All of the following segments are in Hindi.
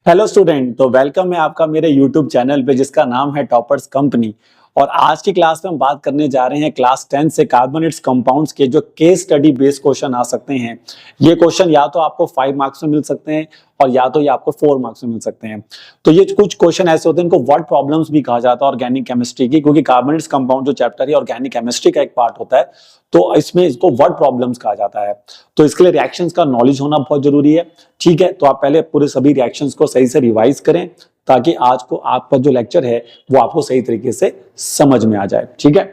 हेलो स्टूडेंट, तो वेलकम है आपका मेरे यूट्यूब चैनल पे जिसका नाम है टॉपर्स कंपनी। और आज की क्लास में हम बात करने जा रहे हैं क्लास 10 से कार्बोनेट्स कंपाउंड्स के जो केस स्टडी बेस्ड क्वेश्चन आ सकते हैं। ये क्वेश्चन या तो आपको 5 मार्क्स में मिल सकते हैं और या तो ये आपको 4 मार्क्स में मिल सकते हैं। तो ये कुछ क्वेश्चन ऐसे होते हैं, इनको वर्ड प्रॉब्लम्स भी कहा जाता है ऑर्गेनिक केमिस्ट्री की, क्योंकि कार्बोनेट्स कंपाउंड जो चैप्टर है ऑर्गेनिक केमिस्ट्री का एक पार्ट होता है, तो इसमें इसको वर्ड प्रॉब्लम्स कहा जाता है। तो इसके लिए रिएक्शंस का नॉलेज होना बहुत जरूरी है। ठीक है, तो आप पहले पूरे सभी रिएक्शंस को सही से रिवाइज करें ताकि आज को आपका जो लेक्चर है वो आपको सही तरीके से समझ में आ जाए। ठीक है,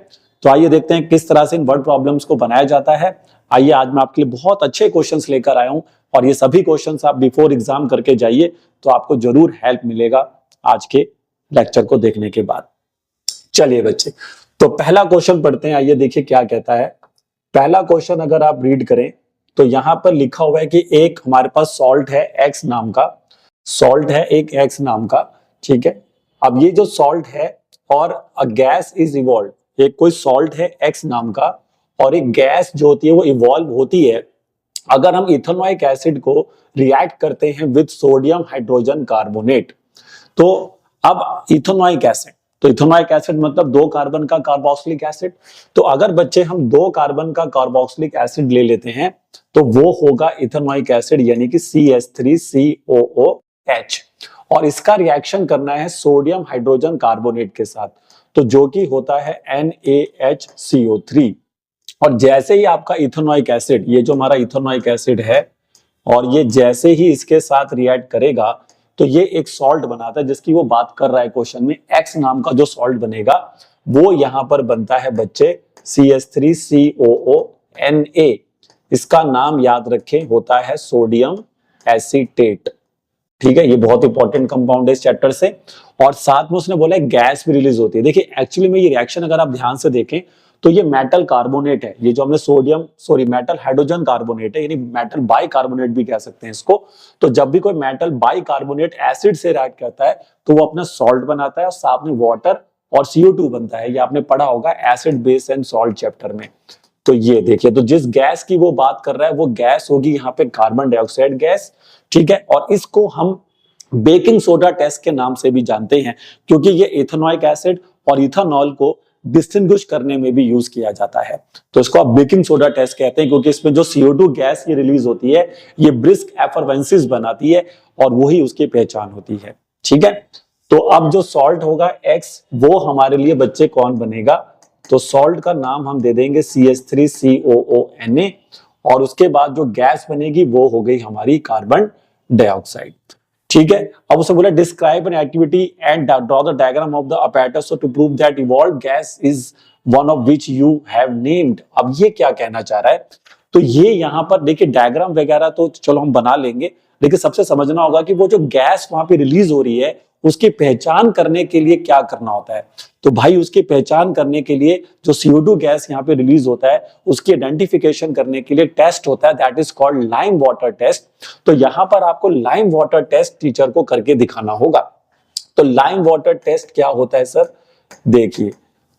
तो आइए देखते हैं किस तरह से इन वर्ड प्रॉब्लम्स को बनाया जाता है। आइए, आज मैं आपके लिए बहुत अच्छे क्वेश्चंस लेकर आया हूं और ये सभी क्वेश्चंस आप बिफोर एग्जाम करके जाइए तो आपको जरूर हेल्प मिलेगा आज के लेक्चर को देखने के बाद। चलिए बच्चे, तो पहला क्वेश्चन पढ़ते हैं। आइए देखिए क्या कहता है। पहला क्वेश्चन अगर आप रीड करें तो यहां पर लिखा हुआ है कि एक हमारे पास सॉल्ट है एक्स नाम का, सॉल्ट है एक एक्स नाम का। ठीक है, अब ये जो सॉल्ट है और अ गैस इज इवॉल्व, एक कोई सॉल्ट है एक्स नाम का और एक गैस जो होती है वो इवॉल्व होती है अगर हम इथेनॉइक एसिड को रिएक्ट करते हैं विद सोडियम हाइड्रोजन कार्बोनेट। तो अब इथेनॉइक एसिड, तो इथेनॉइक एसिड मतलब 2 कार्बन का कार्बोक्सिलिक एसिड। तो अगर बच्चे हम 2 कार्बन का कार्बोक्सिलिक एसिड ले लेते हैं तो वो होगा इथेनॉइक एसिड, यानी कि CH3COOH, और इसका रिएक्शन करना है सोडियम हाइड्रोजन कार्बोनेट के साथ, तो जो कि होता है NaHCO3। और जैसे ही आपका इथेनॉइक एसिड, ये जो हमारा इथेनॉइक एसिड है, और ये जैसे ही इसके साथ रिएक्ट करेगा तो ये एक सॉल्ट बनाता है जिसकी वो बात कर रहा है क्वेश्चन में। एक्स नाम का जो सॉल्ट बनेगा वो यहां पर बनता है बच्चे CH3COONA। इसका नाम याद रखें, होता है सोडियम एसीटेट। ठीक है, ये बहुत इंपॉर्टेंट कंपाउंड है इस चैप्टर से। और साथ में उसने बोला है गैस भी रिलीज होती है। देखिए एक्चुअली में ये रिएक्शन अगर आप ध्यान से देखें तो ये मेटल कार्बोनेट है, ये जो हमने मेटल हाइड्रोजन कार्बोनेट है, यानी मेटल बाई कार्बोनेट भी कह सकते हैं इसको। तो जब भी कोई मेटल बाई कार्बोनेट एसिड से रिएक्ट करता है तो वो अपना सॉल्ट बनाता है और साथ में वाटर और CO2 बनता है। ये आपने पढ़ा होगा acid base and salt chapter में। तो ये देखिए, तो जिस गैस की वो बात कर रहा है वो गैस होगी यहाँ पे कार्बन डाइऑक्साइड गैस। ठीक है, और इसको हम बेकिंग सोडा टेस्ट के नाम से भी जानते हैं, क्योंकि ये इथेनॉइक एसिड और इथेनॉल को डिस्टिंग्विश करने में भी यूज किया जाता है। तो इसको आप बेकिंग सोडा टेस्ट कहते हैं, क्योंकि इसमें जो CO2 गैस ये रिलीज होती है ये ब्रिस्क एफरवेंसेस बनाती है और वही उसकी पहचान होती है। ठीक है, तो अब जो सॉल्ट होगा X, वो हमारे लिए बच्चे कौन बनेगा, तो सॉल्ट का नाम हम दे देंगे CH3COONA, और उसके बाद जो गैस बनेगी वो हो गई हमारी कार्बन डाइऑक्साइड। ठीक है, अब उसे बोला describe an activity and draw the diagram of the apparatus so to prove that evolved gas is one of which you have named। अब ये क्या कहना चाह रहा है, तो ये यहाँ पर देखिए डायग्राम वगैरह तो चलो हम बना लेंगे, लेकिन सबसे समझना होगा कि वो जो गैस वहां पे रिलीज हो रही है उसकी पहचान करने के लिए क्या करना होता है। तो भाई उसकी पहचान करने के लिए जो CO2 गैस यहाँ पे रिलीज होता है उसकी आइडेंटिफिकेशन करने के लिए टेस्ट होता है, that is called lime water test. तो यहाँ पर आपको लाइम वाटर टेस्ट टीचर को करके दिखाना होगा। तो लाइम वाटर टेस्ट क्या होता है सर, देखिए,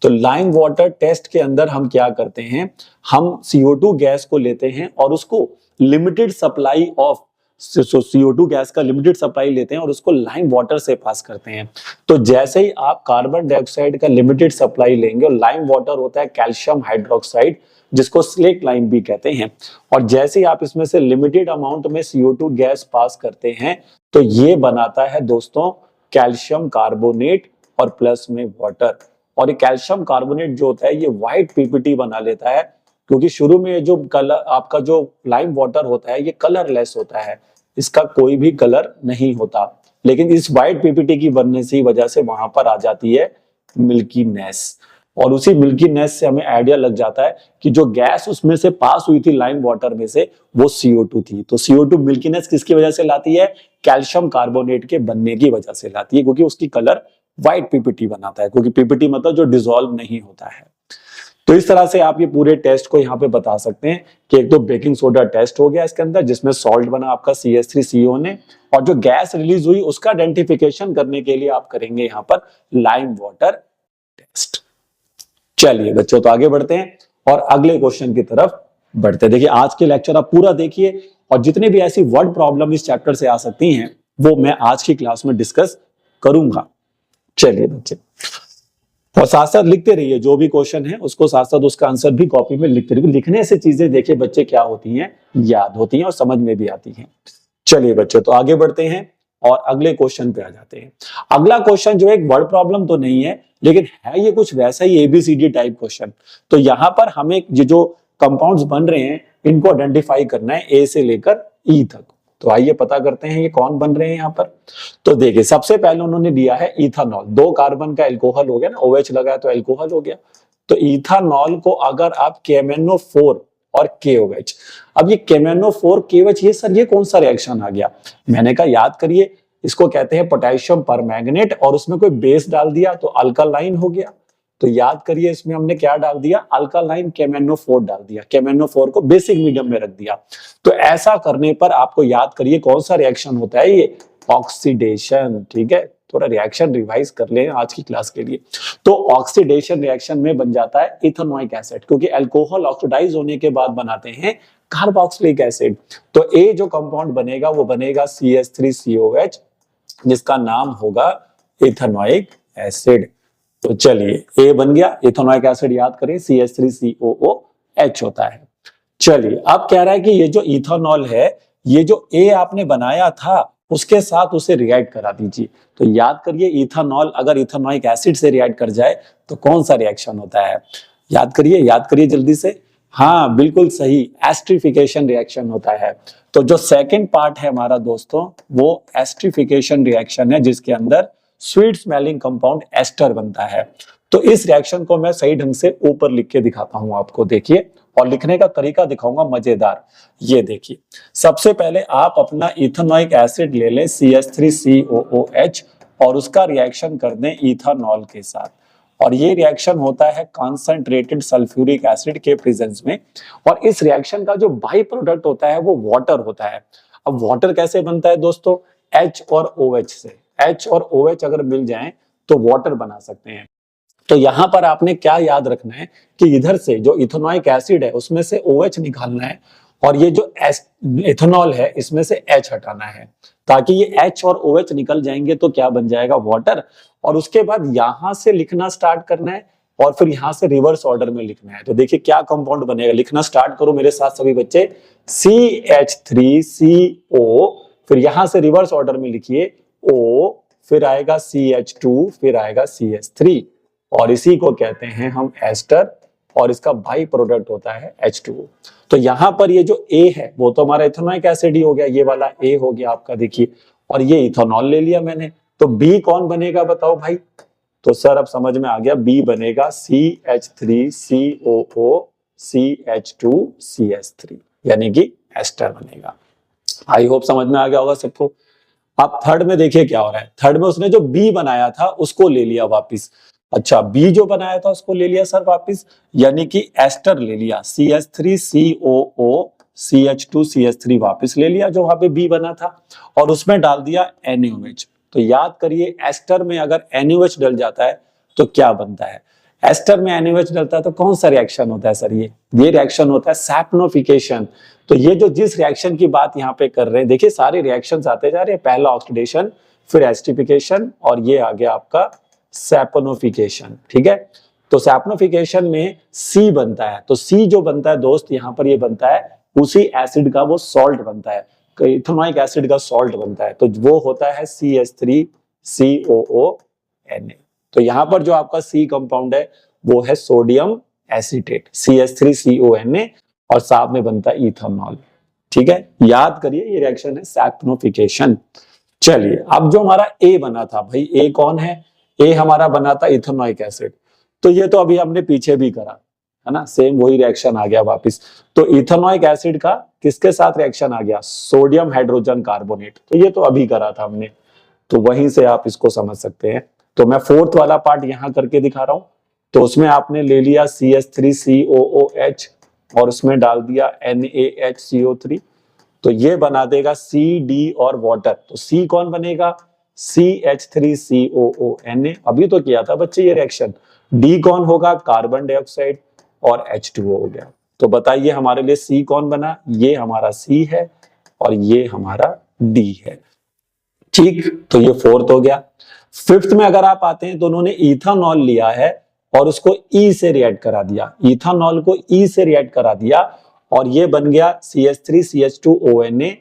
तो लाइम वाटर टेस्ट के अंदर हम क्या करते हैं, हम CO2 गैस को लेते हैं और उसको limited supply of CO2 gas का लिमिटेड सप्लाई लेते हैं और उसको लाइम वाटर से पास करते हैं। तो जैसे ही आप कार्बन डाइऑक्साइड का लिमिटेड सप्लाई लेंगे, और लाइम वाटर होता है कैल्शियम हाइड्रोक्साइड जिसको स्लेट लाइम भी कहते हैं, और जैसे ही आप इसमें से लिमिटेड अमाउंट में CO2 गैस पास करते हैं तो ये बनाता है दोस्तों कैल्शियम कार्बोनेट और प्लस में वाटर। और ये कैल्शियम कार्बोनेट जो होता है ये व्हाइट PPT बना लेता है, क्योंकि शुरू में जो कलर आपका जो लाइम वाटर होता है ये कलरलेस होता है, इसका कोई भी कलर नहीं होता, लेकिन इस व्हाइट PPT की बनने की वजह से वहां पर आ जाती है मिल्कीनेस, और उसी मिल्कीनेस से हमें आइडिया लग जाता है कि जो गैस उसमें से पास हुई थी लाइम वाटर में से वो CO2 थी। तो CO2 मिल्कीनेस किसकी वजह से लाती है, कैल्शियम कार्बोनेट के बनने की वजह से लाती है, क्योंकि उसकी कलर व्हाइट PPT बनाता है, क्योंकि PPT मतलब जो डिसॉल्व नहीं होता है। तो इस तरह से आप ये पूरे टेस्ट को यहाँ पे बता सकते हैं कि एक तो बेकिंग सोडा टेस्ट हो गया इसके अंदर जिसमें सॉल्ट बना आपका CH3COONA, और जो गैस रिलीज हुई उसका आइडेंटिफिकेशन करने के लिए आप करेंगे यहाँ पर लाइम वाटर टेस्ट। चलिए बच्चों, तो आगे बढ़ते हैं और अगले क्वेश्चन की तरफ बढ़ते हैं। देखिए आज के लेक्चर आप पूरा देखिए और जितने भी ऐसी वर्ड प्रॉब्लम इस चैप्टर से आ सकती हैं वो मैं आज की क्लास में डिस्कस करूंगा। चलिए बच्चे, और साथ साथ लिखते रहिए, जो भी क्वेश्चन है उसको साथ साथ उसका आंसर भी कॉपी में लिखते रहिए। लिखने से चीजें देखिए बच्चे क्या होती हैं, याद होती हैं और समझ में भी आती हैं। चलिए बच्चे, तो आगे बढ़ते हैं और अगले क्वेश्चन पे आ जाते हैं। अगला क्वेश्चन जो एक वर्ड प्रॉब्लम तो नहीं है, लेकिन है ये कुछ वैसा ही एबीसीडी टाइप क्वेश्चन। तो यहाँ पर हमें ये जो कंपाउंड्स बन रहे हैं इनको आइडेंटिफाई करना है ए से लेकर ई तक। तो आइए पता करते हैं ये कौन बन रहे हैं यहाँ पर। तो देखिए, सबसे पहले उन्होंने दिया है इथानॉल, 2 कार्बन का एल्कोहल हो गया ना, OH लगा तो एल्कोहल हो गया। तो इथानॉल को अगर आप KMnO4 और KOH, अब ये KMnO4 KOH, ये सर ये कौन सा रिएक्शन आ गया? मैंने कहा याद करिए, इसको कहते हैं पोटेशियम परमैंगनेट, और उसमें कोई बेस डाल दिया तो अल्कालाइन हो गया। तो याद करिए, इसमें हमने क्या डाल दिया? अल्कालाइन KMnO4 डाल दिया, KMnO4 को बेसिक मीडियम में रख दिया। तो ऐसा करने पर आपको याद करिए कौन सा रिएक्शन होता है? ये ऑक्सीडेशन। ठीक है, थोड़ा रिएक्शन रिवाइज कर लें आज की क्लास के लिए। तो ऑक्सीडेशन रिएक्शन में बन जाता है इथेनोइक एसिड, क्योंकि अल्कोहल ऑक्सीडाइज होने के बाद बनाते हैं कार्बोक्सिलिक एसिड। तो ए जो कंपाउंड बनेगा वो बनेगा CH3COH, जिसका नाम होगा इथेनोइक एसिड। तो चलिए, ए बन गया, इथेनोइक एसिड याद करें CH3COOH होता है। चलिए, अब कह रहा है कि ये जो इथेनॉल है, ये जो ए आपने बनाया था उसके साथ उसे रिएक्ट करा दीजिए। तो याद करिए, इथेनॉल अगर इथेनोइक एसिड से रिएक्ट कर जाए तो कौन सा रिएक्शन होता है? याद करिए जल्दी से। हाँ बिल्कुल सही, एस्ट्रिफिकेशन रिएक्शन होता है। तो जो सेकंड पार्ट है हमारा दोस्तों, वो एस्ट्रिफिकेशन रिएक्शन है, जिसके अंदर स्वीट स्मेलिंग कंपाउंड एस्टर बनता है। तो इस रिएक्शन को मैं सही ढंग से ऊपर लिख के दिखाता हूं आपको, देखिए, और लिखने का तरीका दिखाऊंगा मजेदार। ये देखिए, सबसे पहले आप अपना इथेनोइक एसिड ले लें CH3COOH, और उसका रिएक्शन कर दें इथेनॉल के साथ। और ये रिएक्शन होता है कॉन्सेंट्रेटेड सल्फ्यूरिक एसिड के प्रेजेंस में। और इस रिएक्शन का जो बाई प्रोडक्ट होता है वो वाटर होता है। अब वाटर कैसे बनता है दोस्तों? H और OH से। H और OH अगर मिल जाएं तो वाटर बना सकते हैं। तो यहां पर आपने क्या याद रखना है कि इधर से जो इथेनोइक एसिड है उसमें से OH निकालना है, और ये जो इथेनॉल है इसमें से H हटाना है, ताकि ये H और OH निकल जाएंगे तो क्या बन जाएगा? वाटर। और उसके बाद यहां से लिखना स्टार्ट करना है, और फिर यहां से रिवर्स ऑर्डर में लिखना है। तो देखिए क्या कंपाउंड बनेगा, लिखना स्टार्ट करो मेरे साथ सभी बच्चे। CH3CO, फिर यहां से रिवर्स ऑर्डर में लिखिए O, फिर आएगा CH2, फिर आएगा CH3, और इसी को कहते हैं हम एस्टर, और इसका बाई प्रोडक्ट होता है H2O। तो यहां पर ये जो A है वो तो हमारा इथेनोइक एसिड ही हो गया, ये वाला A हो गया आपका, देखिए, और ये इथेनॉल ले लिया मैंने। तो B कौन बनेगा बताओ भाई? तो सर अब समझ में आ गया, B बनेगा CH3COO CH2CH3, यानी कि एस्टर बनेगा। आई होप समझ में आ गया होगा सबको। अब थर्ड में देखिए क्या हो रहा है। थर्ड में उसने जो B बनाया था उसको ले लिया वापिस। अच्छा, बी जो बनाया था उसको ले लिया सर वापिस, यानी कि एस्टर ले लिया, CH3COO CH2CH3 वापिस ले लिया जो वहां पे बी बना था, और उसमें डाल दिया NaOH। तो याद करिए, एस्टर में अगर NaOH डल जाता है तो क्या बनता है? एस्टर में NaOH डलता है तो कौन सा रिएक्शन होता है सर? ये रिएक्शन होता है सैप्नोफिकेशन। तो ये जो जिस रिएक्शन की बात यहाँ पे कर रहे हैं, देखिए सारे रिएक्शंस आते जा रहे हैं, पहला ऑक्सीडेशन, फिर एस्ट्रिफिकेशन, और ये आ गया आपका सैपोनिफिकेशन। ठीक है, तो सैपोनिफिकेशन में C बनता है। तो C जो बनता है दोस्त यहाँ पर, ये बनता है उसी एसिड का वो सॉल्ट बनता है, इथेनोइक एसिड का सॉल्ट बनता है। तो वो होता है CH3COONA। तो यहाँ पर जो आपका C कंपाउंड है वो है सोडियम एसीटेट, CH3CONA, और साथ में बनता है इथेनॉल। ठीक है, याद करिए ये रिएक्शन है सैपोनिफिकेशन। चलिए, अब जो हमारा A बना था भाई, A कौन है? A हमारा बना था इथेनोइक एसिड। तो ये तो अभी हमने पीछे भी करा है ना, सेम वही रिएक्शन आ गया वापस। तो इथेनोइक एसिड का किसके साथ रिएक्शन आ गया? Sodium hydrogen carbonate. तो ये तो अभी करा था हमने, तो वहीं से आप इसको समझ सकते हैं। तो मैं फोर्थ वाला पार्ट यहां करके दिखा रहा हूं। तो उसमें आपने ले लिया CH3COOH, और उसमें डाल दिया NaHCO3। तो ये बना देगा CD और वाटर। तो C कौन बनेगा? CH3COONA। अभी तो किया था बच्चे ये रिएक्शन। D कौन होगा? कार्बन डाइऑक्साइड, और H2O हो गया। तो बताइए हमारे लिए C कौन बना? ये हमारा C है, और ये हमारा D है। ठीक, तो ये फोर्थ हो गया। फिफ्थ में अगर आप आते हैं तो उन्होंने इथानॉल लिया है और उसको ई से रिएक्ट करा दिया, इथानॉल को ई से रिएक्ट करा दिया और ये बन गया CH3CH2ONA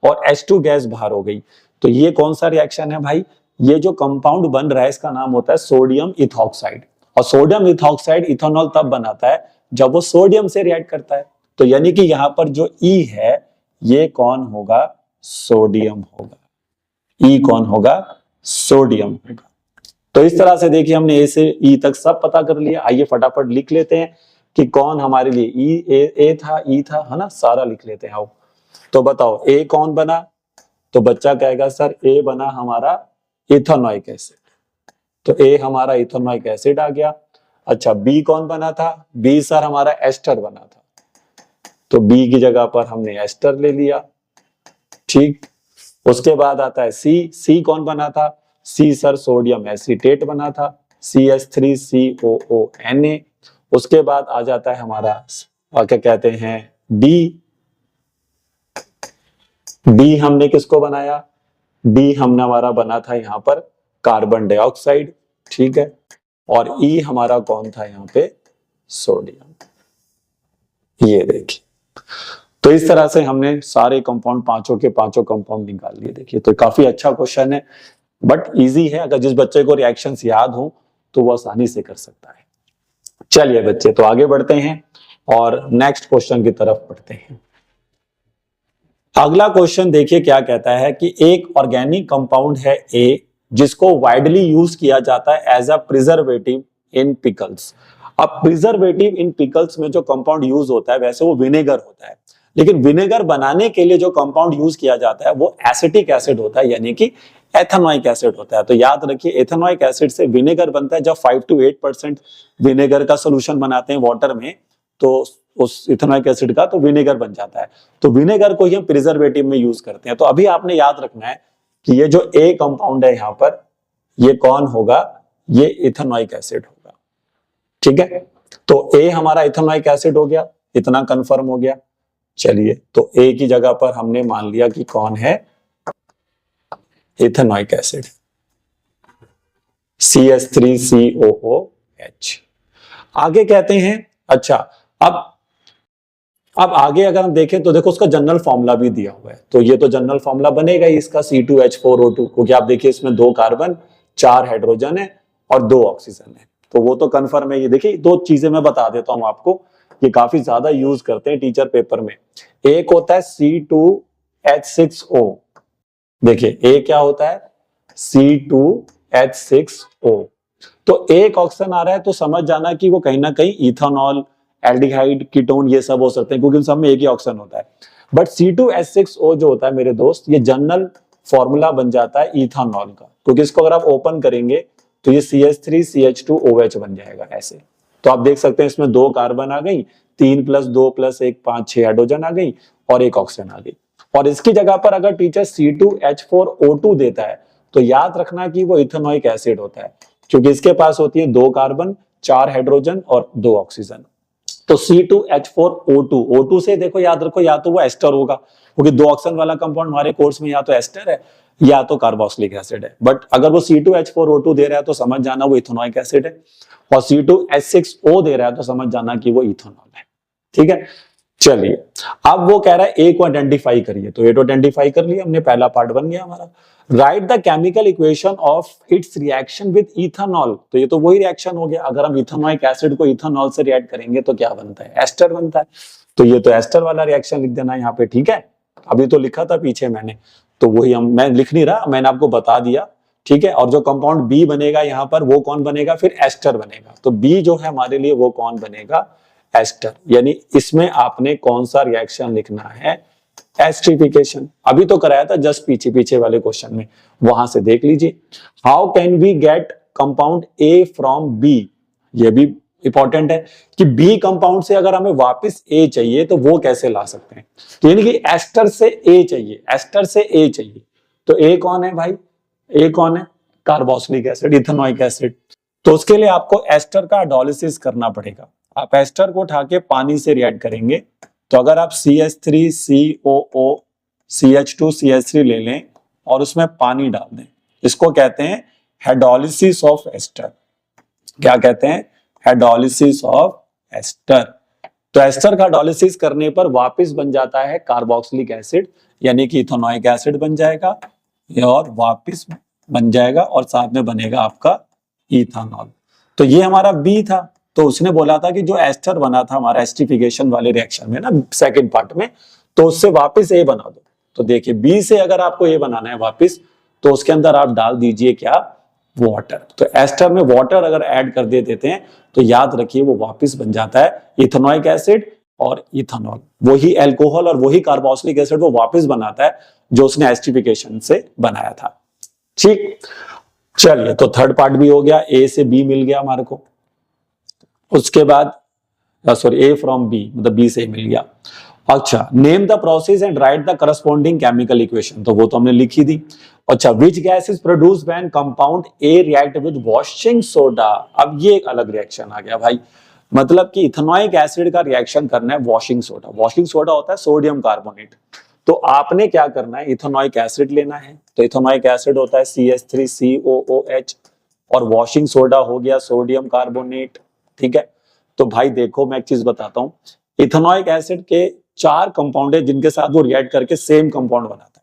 और H2 गैस बाहर हो गई। तो ये कौन सा रिएक्शन है भाई? ये जो कंपाउंड बन रहा है इसका नाम होता है सोडियम इथॉक्साइड। और सोडियम इथॉक्साइड इथानॉल तब बनाता है जब वो सोडियम से रिएक्ट करता है। तो यानी कि यहां पर जो ई है ये कौन होगा? सोडियम होगा। ई कौन होगा? सोडियम होगा। तो इस तरह से देखिए हमने ए से ई तक सब पता कर लिया। आइए फटाफट लिख लेते हैं कि कौन हमारे लिए ए था, ई था, है ना, सारा लिख लेते हैं। आओ तो बताओ ए कौन बना? तो बच्चा कहेगा सर ए बना हमारा इथेनॉइक एसिड। तो ए हमारा इथेनॉइक एसिड आ गया। अच्छा बी कौन बना था? बी सर हमारा एस्टर बना था। तो बी की जगह पर हमने एस्टर ले लिया। ठीक, उसके बाद आता है सी। सी कौन बना था? सी सर सोडियम एसीटेट बना था, CH3COONA। उसके बाद आ जाता है हमारा क्या कहते हैं डी। डी हमने किसको बनाया? डी हमने हमारा बना था यहाँ पर कार्बन डाइऑक्साइड। ठीक है, और ई हमारा कौन था यहाँ पे? सोडियम। ये देखिए, तो इस तरह से हमने सारे कंपाउंड, पांचों के पांचों कंपाउंड निकाल लिए। देखिए तो काफी अच्छा क्वेश्चन है, बट इजी है। अगर जिस बच्चे को रिएक्शंस याद हो तो वो आसानी से कर सकता है। चलिए बच्चे, तो आगे बढ़ते हैं और नेक्स्ट क्वेश्चन की तरफ बढ़ते हैं। अगला क्वेश्चन देखिए क्या कहता है कि एक ऑर्गेनिक कंपाउंड है ए जिसको वाइडली यूज किया जाता है as a preservative in pickles. अब प्रिजर्वेटिव इन पिकल्स में जो कंपाउंड यूज होता है वैसे वो विनेगर होता है, लेकिन विनेगर बनाने के लिए जो कंपाउंड यूज किया जाता है वो एसिटिक एसिड होता है, यानी कि एथेनॉइक एसिड होता है। तो याद रखिए एथेनॉइक एसिड से विनेगर बनता है। जब 5 to 8% विनेगर का सोल्यूशन बनाते हैं वाटर में तो उस इथेनॉइक एसिड का तो विनेगर बन जाता है। तो विनेगर को ही हम प्रिजर्वेटिव में यूज करते हैं। तो अभी आपने याद रखना है कि ये जो ए कंपाउंड है यहाँ पर ये कौन होगा? ये इथेनॉइक एसिड होगा। ठीक है, तो ए हमारा इथेनॉइक एसिड हो गया, इतना कंफर्म हो गया। चलिए, तो ए की जगह पर हमने मान लिया कि कौन है? Ethanoic acid, CH3COOH। आगे कहते हैं, अच्छा अब आगे अगर हम देखें तो देखो उसका जनरल फॉर्मूला भी दिया हुआ है। तो ये तो जनरल फॉर्मूला बनेगा ही इसका C2H4O2, क्योंकि आप देखिए इसमें 2 कार्बन 4 हाइड्रोजन है और 2 ऑक्सीजन है। तो वो तो कंफर्म है। ये देखिए 2 चीजें मैं बता देता हूं आपको, ये काफी ज्यादा यूज करते हैं टीचर पेपर में। एक होता है C2H6O। देखिए ए क्या होता है? C2H6O। तो एक ऑक्सीजन आ रहा है तो समझ जाना कि वो कहीं ना कहीं इथेनॉल, एल्डिहाइड, कीटोन ये सब हो सकते हैं, क्योंकि उन सब में एक ही ऑक्सीजन होता है। बट C2H6O जो होता है मेरे दोस्त, ये जनरल फॉर्मूला बन जाता है इथेनॉल का, क्योंकि इसको अगर आप ओपन करेंगे तो ये CH3CH2OH बन जाएगा ऐसे। तो आप देख सकते हैं इसमें 2 कार्बन आ गई, 3 + 2 + 1 5 6 हाइड्रोजन आ गई और एक ऑक्सीजन आ गई। और इसकी जगह पर अगर टीचर C2H4O2 देता है तो याद रखना कि वो इथेनॉइक एसिड होता है, क्योंकि इसके पास होती है 2 कार्बन 4 हाइड्रोजन और 2 ऑक्सीजन। तो C2H4O2, O2 से देखो याद रखो या तो वो एस्टर होगा, क्योंकि 2 ऑक्सीजन वाला कंपाउंड हमारे कोर्स में या तो एस्टर है या तो कार्बोक्सिलिक एसिड है। बट अगर वो C2H4O2 दे रहा है तो समझ जाना वो इथेनॉइक एसिड है, और C2H6O दे रहा है तो समझ जाना कि वो इथेनॉल है। ठीक है, चलिए अब वो कह रहा है ए को आइडेंटिफाई करिए। तो ए तो आइडेंटिफाई कर लिया हमने, पहला पार्ट बन गया हमारा। Right the chemical equation of its reaction with ethanol. तो ये तो वही रिएक्शन हो गया। अगर हम इथेनॉइक एसिड को इथेनॉल से रिएक्ट करेंगे तो क्या बनता है? एस्टर बनता है। तो ये तो एस्टर वाला रिएक्शन लिख देना यहाँ पे। ठीक है, अभी तो लिखा था पीछे मैंने, तो वही मैं लिख नहीं रहा, मैंने आपको बता दिया। ठीक है, और जो कंपाउंड बी बनेगा यहाँ पर वो कौन बनेगा? फिर एस्टर बनेगा। तो बी जो है हमारे लिए वो कौन बनेगा? एस्टर। यानी इसमें आपने कौन सा रिएक्शन लिखना है? एस्टरिफिकेशन। अभी तो कराया था जस्ट पीछे पीछे वाले क्वेश्चन में, वहां से देख लीजिए। How can we get compound A from B? ये भी इंपॉर्टेंट है कि बी कंपाउंड से अगर हमें वापस ए चाहिए तो वो कैसे ला सकते हैं। तो यानी कि एस्टर से ए चाहिए, एस्टर से ए चाहिए। तो ए कौन है भाई? ए कौन है? Carboxylic acid, ethanoic acid. तो उसके लिए आपको एस्टर का हाइड्रोलिसिस करना पड़ेगा। आप एस्टर को उठा के पानी से रिएक्ट करेंगे। तो अगर आप CH3COO CH2CH3 ले लें और उसमें पानी डाल दें, इसको कहते हैं हाइड्रोलिसिस ऑफ एस्टर। क्या कहते हैं? Hydrolysis of ester. तो एस्टर का हाइड्रोलिसिस करने पर वापस बन जाता है कार्बोक्सिलिक एसिड, यानी कि इथेनोइक एसिड बन जाएगा और वापस बन जाएगा और साथ में बनेगा आपका इथेनॉल। तो ये हमारा बी था। तो उसने बोला था कि जो एस्टर बना था हमारा एस्टिफिकेशन वाले रिएक्शन में ना सेकंड पार्ट में, तो उससे वापस ए बना दो। तो देखिए बी से अगर आपको ए बनाना है वापस, तो उसके अंदर आप डाल दीजिए क्या? वाटर। तो एस्टर में वाटर अगर ऐड कर देते हैं तो याद रखिए वो वापस बन जाता है इथेनोइक एसिड और इथेनॉल। वही अल्कोहल और वही कार्बोक्सिलिक एसिड वो वापस बनाता है जो उसने एस्टिफिकेशन से बनाया था। ठीक, चलिए तो थर्ड पार्ट भी हो गया, ए से बी मिल गया हमारे को। उसके बाद सॉरी ए फ्रॉम बी, मतलब बी से मिल गया। अच्छा, name the process and right the corresponding chemical equation, तो वो तो हमने लिखी थी। अच्छा, which gas is produced when compound A react with washing soda. अब ये एक अलग रिएक्शन आ गया भाई, मतलब कि इथेनोइक एसिड का रिएक्शन करना है वॉशिंग सोडा। वॉशिंग सोडा होता है सोडियम कार्बोनेट। तो आपने क्या करना है? इथेनोइक एसिड लेना है। तो इथेनोइक एसिड होता है CH3COOH और वॉशिंग सोडा हो गया सोडियम कार्बोनेट। ठीक है, तो भाई देखो मैं एक चीज बताता हूं, इथेनोइक एसिड के 4 कंपाउंड है जिनके साथ वो रिएक्ट करके सेम कंपाउंड बनाता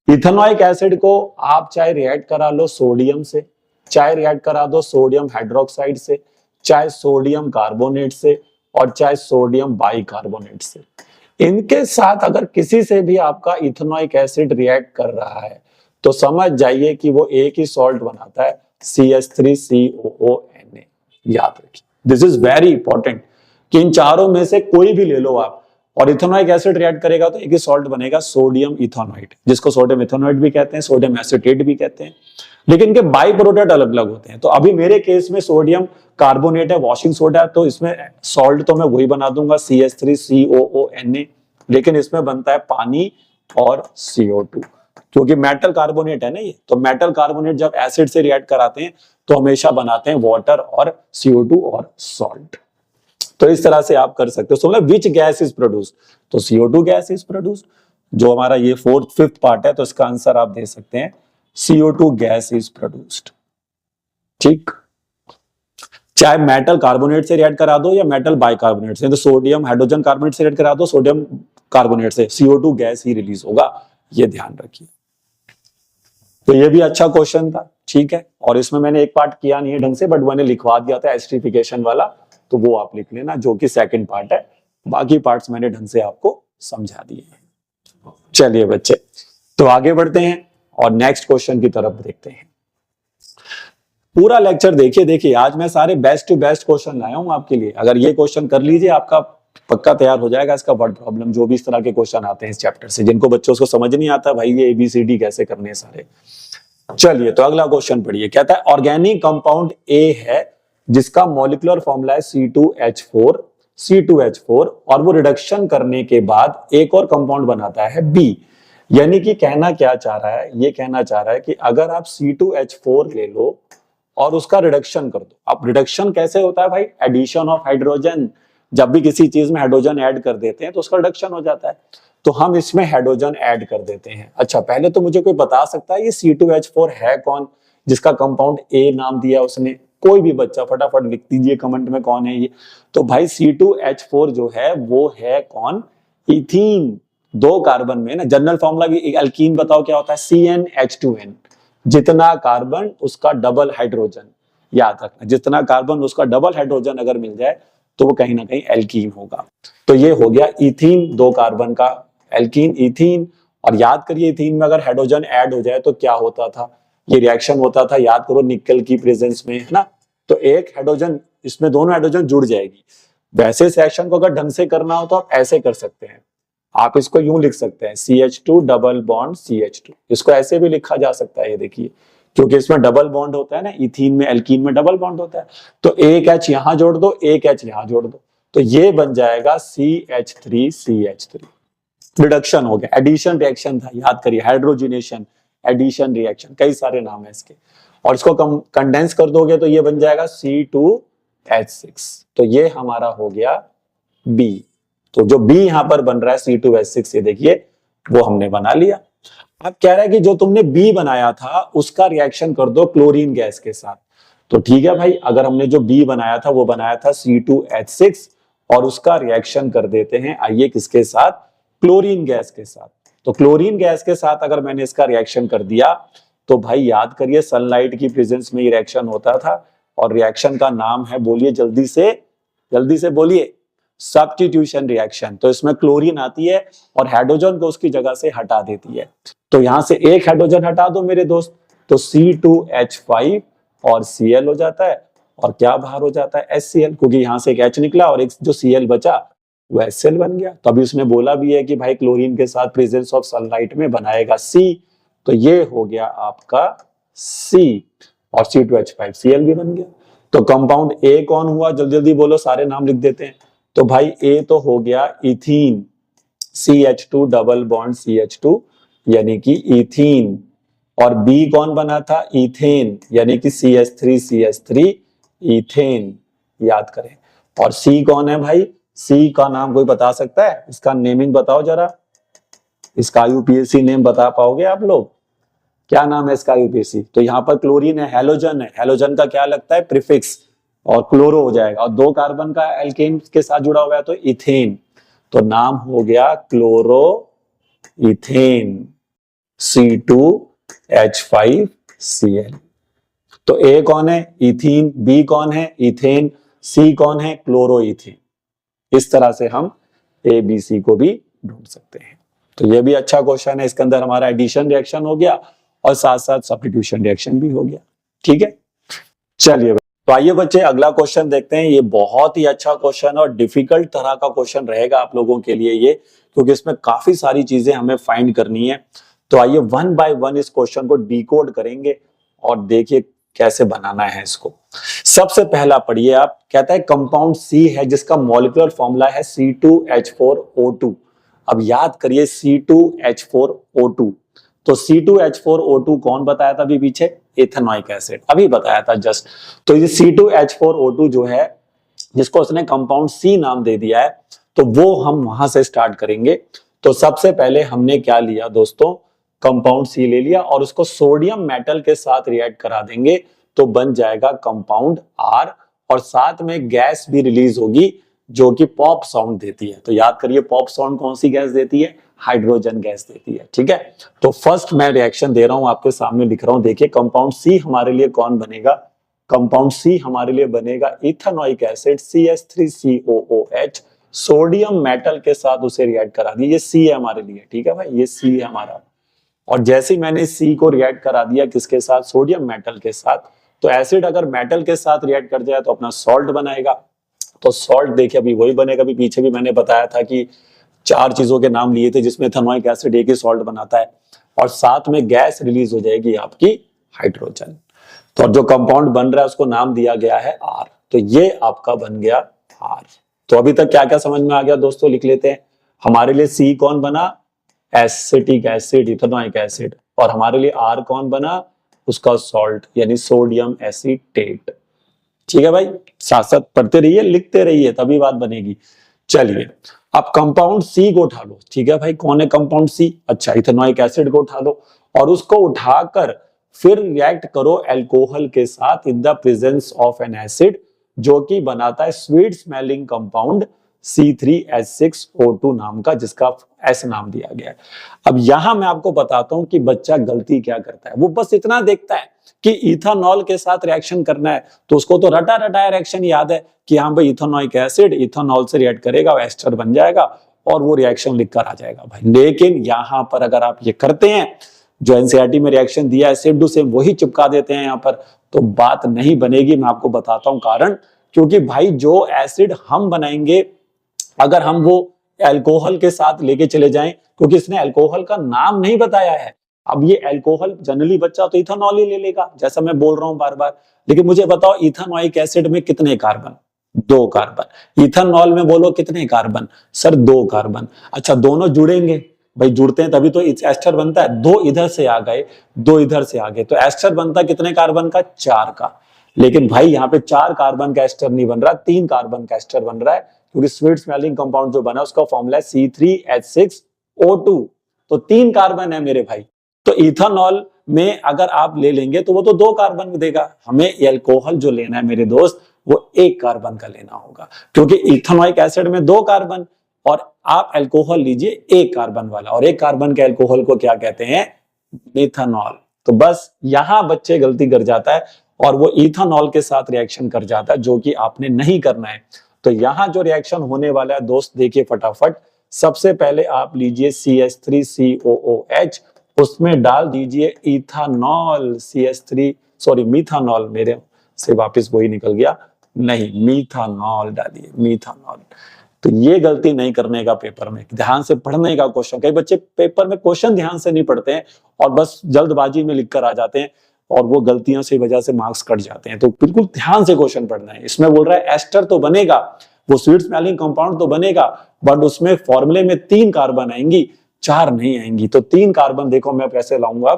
है। इथेनोइक एसिड को आप चाहे रिएक्ट करा लो सोडियम से, चाहे रिएक्ट करा दो सोडियम हाइड्रोक्साइड से, चाहे सोडियम कार्बोनेट से, और चाहे सोडियम बाइकार्बोनेट से। इनके साथ अगर किसी से भी आपका इथेनोइक एसिड रिएक्ट कर रहा है तो समझ जाइए कि वो एक ही सॉल्ट बनाता है CH3COONA। याद रखिए, दिस इज वेरी इंपॉर्टेंट कि इन चारों में से कोई भी ले लो आप और इथेनोइक एसिड रिएक्ट करेगा तो एक ही सॉल्ट बनेगा सोडियम इथेनॉइड, जिसको सोडियम इथेनॉइड भी कहते हैं, सोडियम एसीटेट भी कहते हैं। लेकिन इनके बाई प्रोडक्ट अलग अलग होते हैं। तो अभी मेरे केस में सोडियम कार्बोनेट है, वॉशिंग सोडा, तो इसमें सॉल्ट तो मैं वही बना दूंगा CH3COONA, लेकिन इसमें बनता है पानी और CO2, क्योंकि मेटल कार्बोनेट है ना ये। तो मेटल कार्बोनेट जब एसिड से रिएक्ट कराते हैं तो हमेशा बनाते हैं वाटर और CO2 और सॉल्ट। तो इस तरह से आप कर सकते हो। सो मतलब विच गैस इज प्रोड्यूस्ड, तो CO2 गैस इज प्रोड्यूस्ड। जो हमारा ये 4th 5th पार्ट है, तो इसका आंसर आप दे सकते हैं CO2 गैस इज प्रोड्यूस्ड। ठीक, चाहे मेटल कार्बोनेट से रिएक्ट करा दो या मेटल बाइकार्बोनेट से, तो सोडियम हाइड्रोजन कार्बोनेट से रिएक्ट करा दो, सोडियम कार्बोनेट से, CO2 गैस ही रिलीज होगा, ये ध्यान रखिए। तो ये भी अच्छा क्वेश्चन था। ठीक है, और इसमें मैंने एक पार्ट किया नहीं है ढंग से, बट मैंने लिखवा दिया था एस्टिफिकेशन वाला, तो वो आप लिख लेना, जो कि सेकंड पार्ट है। बाकी पार्ट्स मैंने ढंग से आपको समझा दिए हैं। चलिए बच्चे, तो आगे बढ़ते हैं और नेक्स्ट क्वेश्चन की तरफ देखते हैं। पूरा लेक्चर देखिए, आज मैं सारे बेस्ट टू बेस्ट क्वेश्चन लाया हूं आपके लिए। अगर ये क्वेश्चन कर लीजिए, आपका पक्का तैयार हो जाएगा इसका वर्ड प्रॉब्लम, जो भी इस तरह के क्वेश्चन आते हैं इस चैप्टर से, जिनको बच्चों को समझ नहीं आता भाई ये ABCD कैसे करने हैं सारे। चलिए, तो अगला क्वेश्चन पढ़िए। कहता है ऑर्गेनिक कंपाउंड A है जिसका मॉलिक्यूलर फॉर्मूला है C2H4 और वो रिडक्शन करने के बाद एक और कंपाउंड बनाता है B। यानी कि कहना क्या चाह रहा है? ये कहना चाह रहा है कि अगर आप C2H4 ले लो और उसका रिडक्शन कर दो। अब रिडक्शन कैसे होता है भाई? Addition of hydrogen. जब भी किसी चीज में हाइड्रोजन ऐड कर देते हैं तो उसका रिडक्शन हो जाता है। तो हम इसमें हाइड्रोजन ऐड कर देते हैं। अच्छा, पहले तो मुझे कोई बता सकता है ये C2H4 है कौन, जिसका कंपाउंड A नाम दिया उसने? कोई भी बच्चा फटाफट लिख दीजिए कमेंट में कौन है ये। तो भाई C2H4 जो है वो है कौन? इथीन। 2 कार्बन में ना, जनरल फॉर्मूला भी एल्कीन बताओ क्या होता है? CnH2n। जितना कार्बन उसका डबल हाइड्रोजन, याद रखना, जितना कार्बन उसका डबल हाइड्रोजन अगर मिल जाए तो वो कहीं ना कहीं एल्कीन होगा। तो ये हो गया इथीन, 2 कार्बन का एल्कीन इथीन। और याद करिए, इथीन में अगर हाइड्रोजन ऐड हो जाए तो क्या होता था? ये रिएक्शन होता था, याद करो, निकल की प्रेजेंस में, है ना। तो एक हाइड्रोजन, इसमें दोनों हाइड्रोजन जुड़ जाएगी। वैसे इस रिएक्शन को अगर ढंग से करना हो तो आप ऐसे कर सकते हैं। आप इसको यूं लिख सकते हैं CH2 डबल बॉन्ड CH2। इसको ऐसे भी लिखा जा सकता है, ये देखिए, क्योंकि इसमें डबल बॉन्ड होता है ना, इथीन में एल्कीन में डबल बॉन्ड होता है। तो एक H यहां जोड़ दो, एक H यहां जोड़ दो, तो ये बन जाएगा CH3CH3। रिडक्शन हो गया, एडिशन रिएक्शन था, याद करिए, हाइड्रोजिनेशन, एडिशन रिएक्शन, कई सारे नाम है इसके। और इसको कंडेंस कर दोगे तो ये बन जाएगा C2H6। तो ये हमारा हो गया B। तो जो B यहां पर बन रहा है C2H6, ये देखिए वो हमने बना लिया। अब कह रहा है कि जो तुमने बी बनाया था उसका रिएक्शन कर दो क्लोरीन गैस के साथ। तो ठीक है भाई, अगर हमने जो बी बनाया था वो बनाया था C2H6 और उसका रिएक्शन कर देते हैं, आइए किसके साथ, क्लोरीन गैस के साथ। तो क्लोरीन गैस के साथ अगर मैंने इसका रिएक्शन कर दिया तो भाई याद करिए सनलाइट की प्रेजेंस में ही रिएक्शन होता था और रिएक्शन का नाम है, बोलिए जल्दी से बोलिए, सब्स्टिट्यूशन रिएक्शन। तो इसमें क्लोरीन आती है और हाइड्रोजन को उसकी जगह से हटा देती है। तो यहां से एक हाइड्रोजन हटा दो मेरे दोस्त, तो C2H5 और Cl हो जाता है, और क्या बाहर हो जाता है HCl, क्योंकि यहां से एक H निकला और एक जो Cl बचा वो HCl बन गया। तभी उसने बोला भी है कि भाई क्लोरीन के साथ प्रेजेंस ऑफ सनलाइट में बनाएगा C, तो ये हो गया आपका C और C2H5Cl भी बन गया। तो कंपाउंड A कौन हुआ, जल्दी जल्दी बोलो, सारे नाम लिख देते हैं। तो भाई A तो हो गया ethene, CH2 double bond CH2 यानी कि इथीन, और बी कौन बना था, इथेन, यानी कि CH3 इथेन, याद करें। और सी कौन है भाई, सी का नाम कोई बता सकता है, इसका नेमिंग बताओ जरा, इसका यूपीएससी नेम बता पाओगे आप लोग, क्या नाम है इसका यूपीएससी। तो यहाँ पर क्लोरीन है, हेलोजन है, हेलोजन का क्या लगता है प्रीफिक्स, और क्लोरो हो जाएगा, और 2 कार्बन का एल्केन के साथ जुड़ा हुआ है तो इथेन, तो नाम हो गया क्लोरो इथेन C2H5Cl। तो ए कौन है, इथीन, बी कौन है, इथेन, सी कौन है, क्लोरोइथेन। इस तरह से हम ए बी सी को भी ढूंढ सकते हैं। तो ये भी अच्छा क्वेश्चन है, इसके अंदर हमारा एडिशन रिएक्शन हो गया और साथ साथ सब्स्टिट्यूशन रिएक्शन भी हो गया। ठीक है, चलिए तो आइए बच्चे अगला क्वेश्चन देखते हैं। ये बहुत ही अच्छा क्वेश्चन और डिफिकल्ट तरह का क्वेश्चन रहेगा आप लोगों के लिए ये, क्योंकि इसमें काफी सारी चीजें हमें फाइंड करनी है। तो आइए वन बाय वन इस क्वेश्चन को डिकोड करेंगे और देखिए कैसे बनाना है इसको। सबसे पहला पढ़िए आप, कहता है कंपाउंड सी है जिसका मॉलिक्यूलर फॉर्मूला है C2H4O2। अब याद करिए C2H4O2, तो C2H4O2 कौन बताया था अभी पीछे, एथेनॉइक एसिड, अभी बताया था जस्ट। तो ये C2H4O2 जो है जिसको उसने कंपाउंड सी नाम दे दिया है, तो वो हम वहां से स्टार्ट करेंगे। तो सबसे पहले हमने क्या लिया दोस्तों, कंपाउंड सी ले लिया और उसको सोडियम मेटल के साथ रिएक्ट करा देंगे तो बन जाएगा कंपाउंड आर, और साथ में गैस भी रिलीज होगी जो कि पॉप साउंड देती है। तो याद करिए पॉप साउंड कौन सी गैस देती है, हाइड्रोजन गैस देती है। ठीक है, तो फर्स्ट मैं रिएक्शन दे रहा हूं, आपके सामने लिख रहा हूं, देखिए कंपाउंड सी हमारे लिए कौन बनेगा, कंपाउंड सी हमारे लिए बनेगा ethanoic acid CH3COOH, sodium metal के साथ उसे रिएक्ट करा दिया, ये सी है हमारे लिए। ठीक है भाई, ये सी है हमारा, और जैसे ही मैंने सी को रिएक्ट करा दिया किसके साथ, सोडियम मेटल के साथ, तो एसिड अगर मेटल के साथ रिएक्ट कर जाए तो अपना सॉल्ट बनाएगा। तो सॉल्ट देखिए अभी वही बनेगा, अभी पीछे भी मैंने बताया था कि 4 चीजों के नाम लिए थे जिसमें इथेनॉइक एसिड एक ही सॉल्ट बनाता है, और साथ में गैस रिलीज हो जाएगी आपकी हाइड्रोजन। तो जो कंपाउंड बन रहा है उसको नाम दिया गया है आर, तो ये आपका बन गया आर। तो अभी तक क्या क्या समझ में आ गया दोस्तों, लिख लेते हैं। हमारे लिए सी कौन बना, एसिटिक एसिड, इथेनॉइक एसिड, और हमारे लिए आर कौन बना, उसका सॉल्ट यानी सोडियम एसीटेट। ठीक है भाई, साथ साथ पढ़ते रहिए लिखते रहिए तभी बात बनेगी। चलिए अब कंपाउंड सी को उठा लो। ठीक है भाई, कौन है कंपाउंड सी, अच्छा इथेनॉइक एसिड को उठा लो और उसको उठाकर फिर रिएक्ट करो अल्कोहल के साथ इन the presence of N acid जो कि बनाता है स्वीट स्मेलिंग कंपाउंड C3H6O2 नाम का, जिसका एस नाम दिया गया है। अब यहां मैं आपको बताता हूं कि बच्चा गलती क्या करता है, वो बस इतना देखता है कि इथेनॉल के साथ रिएक्शन करना है, तो उसको तो रटा रटाया रिएक्शन याद है कि हाँ भाई इथेनॉइक एसिड इथेनॉल से रिएक्ट करेगा, एस्टर बन जाएगा और वो रिएक्शन लिख कर आ जाएगा भाई। लेकिन यहां पर अगर आप ये करते हैं, जो एनसीईआरटी में रिएक्शन दिया है सेम टू सेम वही चिपका देते हैं यहाँ पर, तो बात नहीं बनेगी। मैं आपको बताता हूं कारण, क्योंकि भाई जो एसिड हम बनाएंगे अगर हम वो अल्कोहल के साथ लेके चले जाएं, क्योंकि इसने अल्कोहल का नाम नहीं बताया है। अब ये अल्कोहल जनरली बच्चा तो इथेनॉल ही ले लेगा, जैसा मैं बोल रहा हूं बार बार, लेकिन मुझे बताओ इथेनॉइक एसिड में कितने कार्बन, 2 कार्बन। इथेनॉल में बोलो कितने कार्बन, सर 2 कार्बन। अच्छा दोनों जुड़ेंगे भाई, जुड़ते हैं तभी तो एस्टर बनता है। 2 इधर से आ गए, 2 इधर से आ गए, तो एस्टर बनता कितने कार्बन का, 4 का। लेकिन भाई यहाँ पे 4 कार्बन का एस्टर नहीं बन रहा, 3 कार्बन का एस्टर बन रहा है, क्योंकि स्वीट स्मेलिंग कंपाउंड जो बना उसका फॉर्मूला है C3H6O2। तो 3 कार्बन है मेरे भाई। तो इथेनॉल में अगर आप ले लेंगे तो वो तो 2 कार्बन देगा, हमें एल्कोहल जो लेना है मेरे दोस्त वो 1 कार्बन का लेना होगा, क्योंकि इथेनॉइक एसिड में 2 कार्बन और आप अल्कोहल लीजिए 1 कार्बन वाला, और 1 कार्बन के अल्कोहल को क्या कहते हैं, मेथनॉल। तो बस यहां बच्चे गलती कर जाता है और वो इथेनॉल के साथ रिएक्शन कर जाता है, जो कि आपने नहीं करना है। तो यहां जो रिएक्शन होने वाला है दोस्त देखिए फटाफट, सबसे पहले आप लीजिए CH3COOH, उसमें डाल दीजिए इथेनॉल CH3 सॉरी मिथानॉल, मेरे से वापस वही निकल गया, नहीं मिथानॉल डालिए, मिथानॉल। तो ये गलती नहीं करने का, पेपर में ध्यान से पढ़ने का क्वेश्चन। कई बच्चे पेपर में क्वेश्चन ध्यान से नहीं पढ़ते हैं और बस जल्दबाजी में लिख कर आ जाते हैं और वो गलतियों से वजह से मार्क्स कट जाते हैं। तो बिल्कुल ध्यान से क्वेश्चन पढ़ना है। इसमें बोल रहा है एस्टर तो बनेगा, वो स्वीट स्मेलिंग कंपाउंड तो बनेगा, बट उसमें फॉर्मूले में 3 कार्बन आएंगी, 4 नहीं आएंगी। तो 3 कार्बन देखो मैं कैसे लाऊंगा,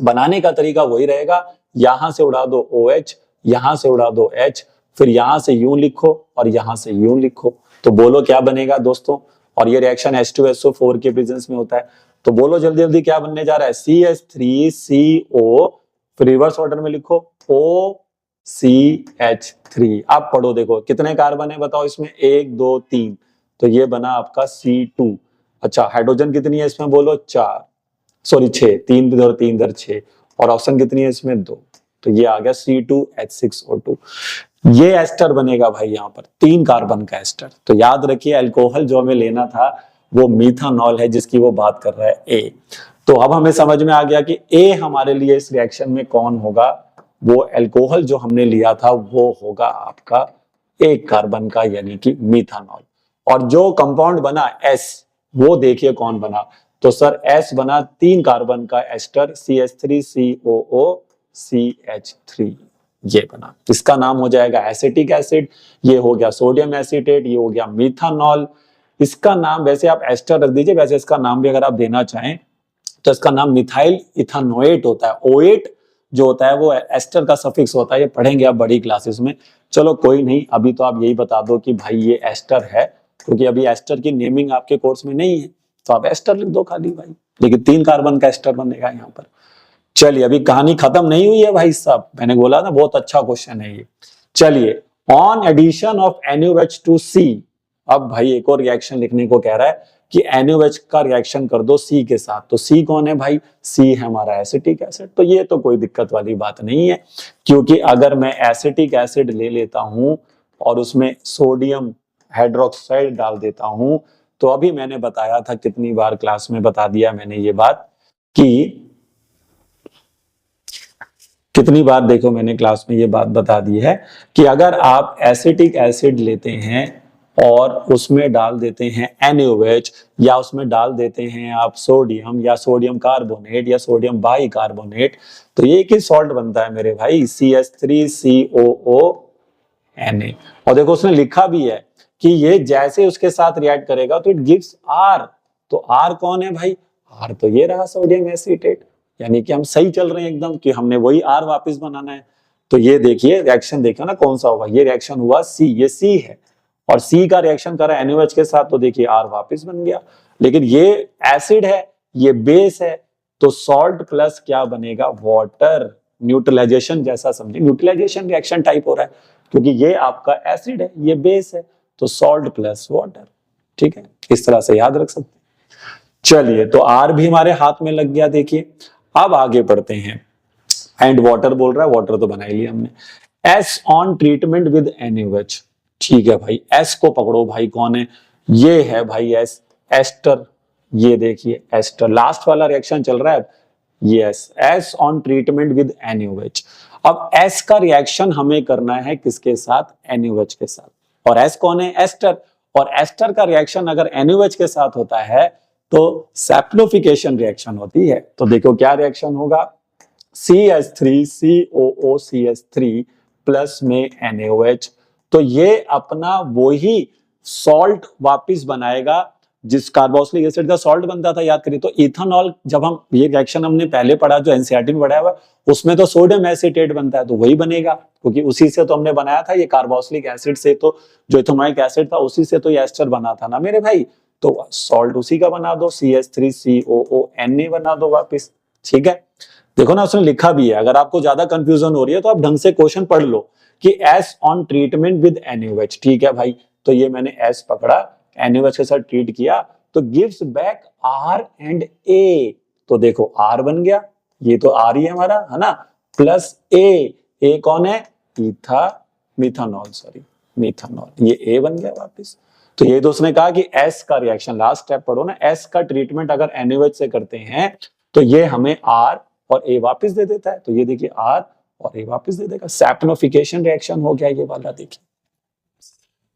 बनाने का तरीका वही रहेगा, यहां से उड़ा दो OH, यहां से उड़ा दो H, फिर यहां से यूं लिखो और यहां से यूं लिखो। तो बोलो क्या बनेगा दोस्तों, और ये रिएक्शन H2SO4 के प्रेजेंस में होता है। तो बोलो जल्दी जल्दी क्या बनने जा रहा है, CH3CO, फिर रिवर्स ऑर्डर में लिखो OCH3। आप पढ़ो देखो कितने कार्बन है बताओ इसमें, 1 2 3, तो ये बना आपका C2। अच्छा हाइड्रोजन कितनी है इसमें बोलो, 4 सॉरी 6, 3 इधर 3 इधर 6, और ऑप्शन कितनी है इसमें 2, तो ये आ गया C2H6O2। ये एस्टर बनेगा भाई, यहाँ पर 3 कार्बन का एस्टर। तो याद रखिए अल्कोहल जो हमें लेना था वो मिथानॉल है, जिसकी वो बात कर रहा है ए। तो अब हमें समझ में आ गया कि ए हमारे लिए इस रिएक्शन में कौन होगा, वो अल्कोहल जो हमने लिया था वो होगा आपका 1 कार्बन का, यानी कि मिथानॉल। और जो कंपाउंड बना एस, वो देखिए कौन बना, तो सर एस बना 3 कार्बन का एस्टर CH3COOCH3, ये बना। इसका नाम हो जाएगा एसिटिक एसिड, ये हो गया सोडियम एसीटेट, ये हो गया मिथानॉल। इसका नाम वैसे आप एस्टर रख दीजिए, वैसे इसका नाम भी अगर आप देना चाहें तो इसका नाम मिथाइल इथानोएट होता है। ओएट जो होता है वो एस्टर का सफिक्स होता है, ये पढ़ेंगे आप बड़ी क्लासेस में। चलो कोई नहीं, अभी तो आप यही बता दो कि भाई ये एस्टर है, क्योंकि अभी एस्टर की नेमिंग आपके कोर्स में नहीं है, तो आप एस्टर लिख दो खाली भाई, लेकिन 3 कार्बन का एस्टर बनेगा यहाँ पर। चलिए अभी कहानी खत्म नहीं हुई है भाई साहब, मैंने बोला ना बहुत अच्छा क्वेश्चन है ये। चलिए on addition of NaOH to C, अब भाई एक और रिएक्शन लिखने को कह रहा है कि NaOH का रिएक्शन कर दो C के साथ। तो C कौन है भाई, C है हमारा एसिटिक एसिड। तो ये तो कोई दिक्कत वाली बात नहीं है, क्योंकि अगर मैं एसिटिक एसिड ले लेता हूं और उसमें सोडियम हाइड्रोक्साइड डाल देता हूं, तो अभी मैंने बताया था, कितनी बार क्लास में बता दिया मैंने ये बात, कि कितनी बार देखो मैंने क्लास में ये बात बता दी है कि अगर आप एसिटिक एसिड लेते हैं और उसमें डाल देते हैं NaOH, या उसमें डाल देते हैं आप सोडियम या सोडियम कार्बोनेट या सोडियम बाइकार्बोनेट, तो ये एक ही सॉल्ट बनता है मेरे भाई, CH3COONA। और देखो उसने लिखा भी है कि ये जैसे उसके साथ रिएक्ट करेगा तो इट गिव्स R। तो R कौन है भाई, R तो ये रहा सोडियम एसीटेट, यानी कि हम सही चल रहे हैं एकदम, कि हमने वही R वापस बनाना है। तो ये देखिए रिएक्शन देखो ना कौन सा होगा, ये रिएक्शन हुआ C, ये C है, और C का रिएक्शन करा NaOH के साथ, तो देखिए R वापस बन गया। लेकिन ये एसिड है, ये बेस है, तो सॉल्ट प्लस क्या बनेगा, वाटर। न्यूट्रलाइजेशन जैसा समझे, न्यूट्रलाइजेशन रिएक्शन टाइप हो रहा है, क्योंकि ये आपका एसिड है, ये बेस है, तो सॉल्ट प्लस वाटर। ठीक है, इस तरह से याद रख सकते हैं। चलिए तो R भी हमारे हाथ में लग गया। देखिए अब आगे बढ़ते हैं, एंड वाटर बोल रहा है, वाटर तो बना ही लिया हमने। S on treatment with NaOH, ठीक है भाई, S को पकड़ो भाई, कौन है, ये है भाई S, एस्टर। ये देखिए एस्टर, लास्ट वाला रिएक्शन चल रहा है, yes, S on treatment with NaOH। अब S का रिएक्शन हमें करना है किसके साथ, NaOH के साथ, और S कौन है, एस्टर। और एस्टर का रिएक्शन अगर NaOH के साथ होता है तो सैप्लोफिकेशन रिएक्शन होती है। तो देखो क्या रिएक्शन होगा, CH3COOCH3 प्लस में NaOH, तो ये अपना वही सॉल्ट वापिस बनाएगा जिस कार्बोक्सिलिक एसिड का सॉल्ट बनता था, याद करिए। तो इथेनॉल, जब हम ये रिएक्शन हमने पहले पढ़ा जो एनसीईआरटी में पढ़ा हुआ, उसमें तो सोडियम एसीटेट बनता है, तो वही बनेगा, क्योंकि उसी से तो हमने बनाया था ये कार्बोक्सिलिक एसिड से, तो जो इथेनॉइक एसिड था उसी से तो ये एस्टर बना था ना मेरे भाई। तो सॉल्ट उसी का बना दो, CH3COONA बना दो वापस। ठीक है, देखो ना उसने लिखा भी है, अगर आपको ज्यादा कंफ्यूजन हो रही है तो आप ढंग से क्वेश्चन पढ़ लो कि S on treatment with NaOH। ठीक है भाई, तो ये मैंने S पकड़ा, NaOH के साथ ट्रीट किया तो gives back R and A। तो देखो R बन गया, ये तो R ही है हमारा, है ना, प्लस A कौन है, मिथानॉल, ये A बन गया वापस। तो ये तो उसने कहा कि S का रिएक्शन, लास्ट स्टेप पढ़ो ना, S का ट्रीटमेंट अगर NaOH से करते हैं तो ये हमें R और A वापस दे देता है। तो ये देखिए R और A वापस दे देगा, सैप्टोफिकेशन रिएक्शन हो गया ये वाला। देखिए,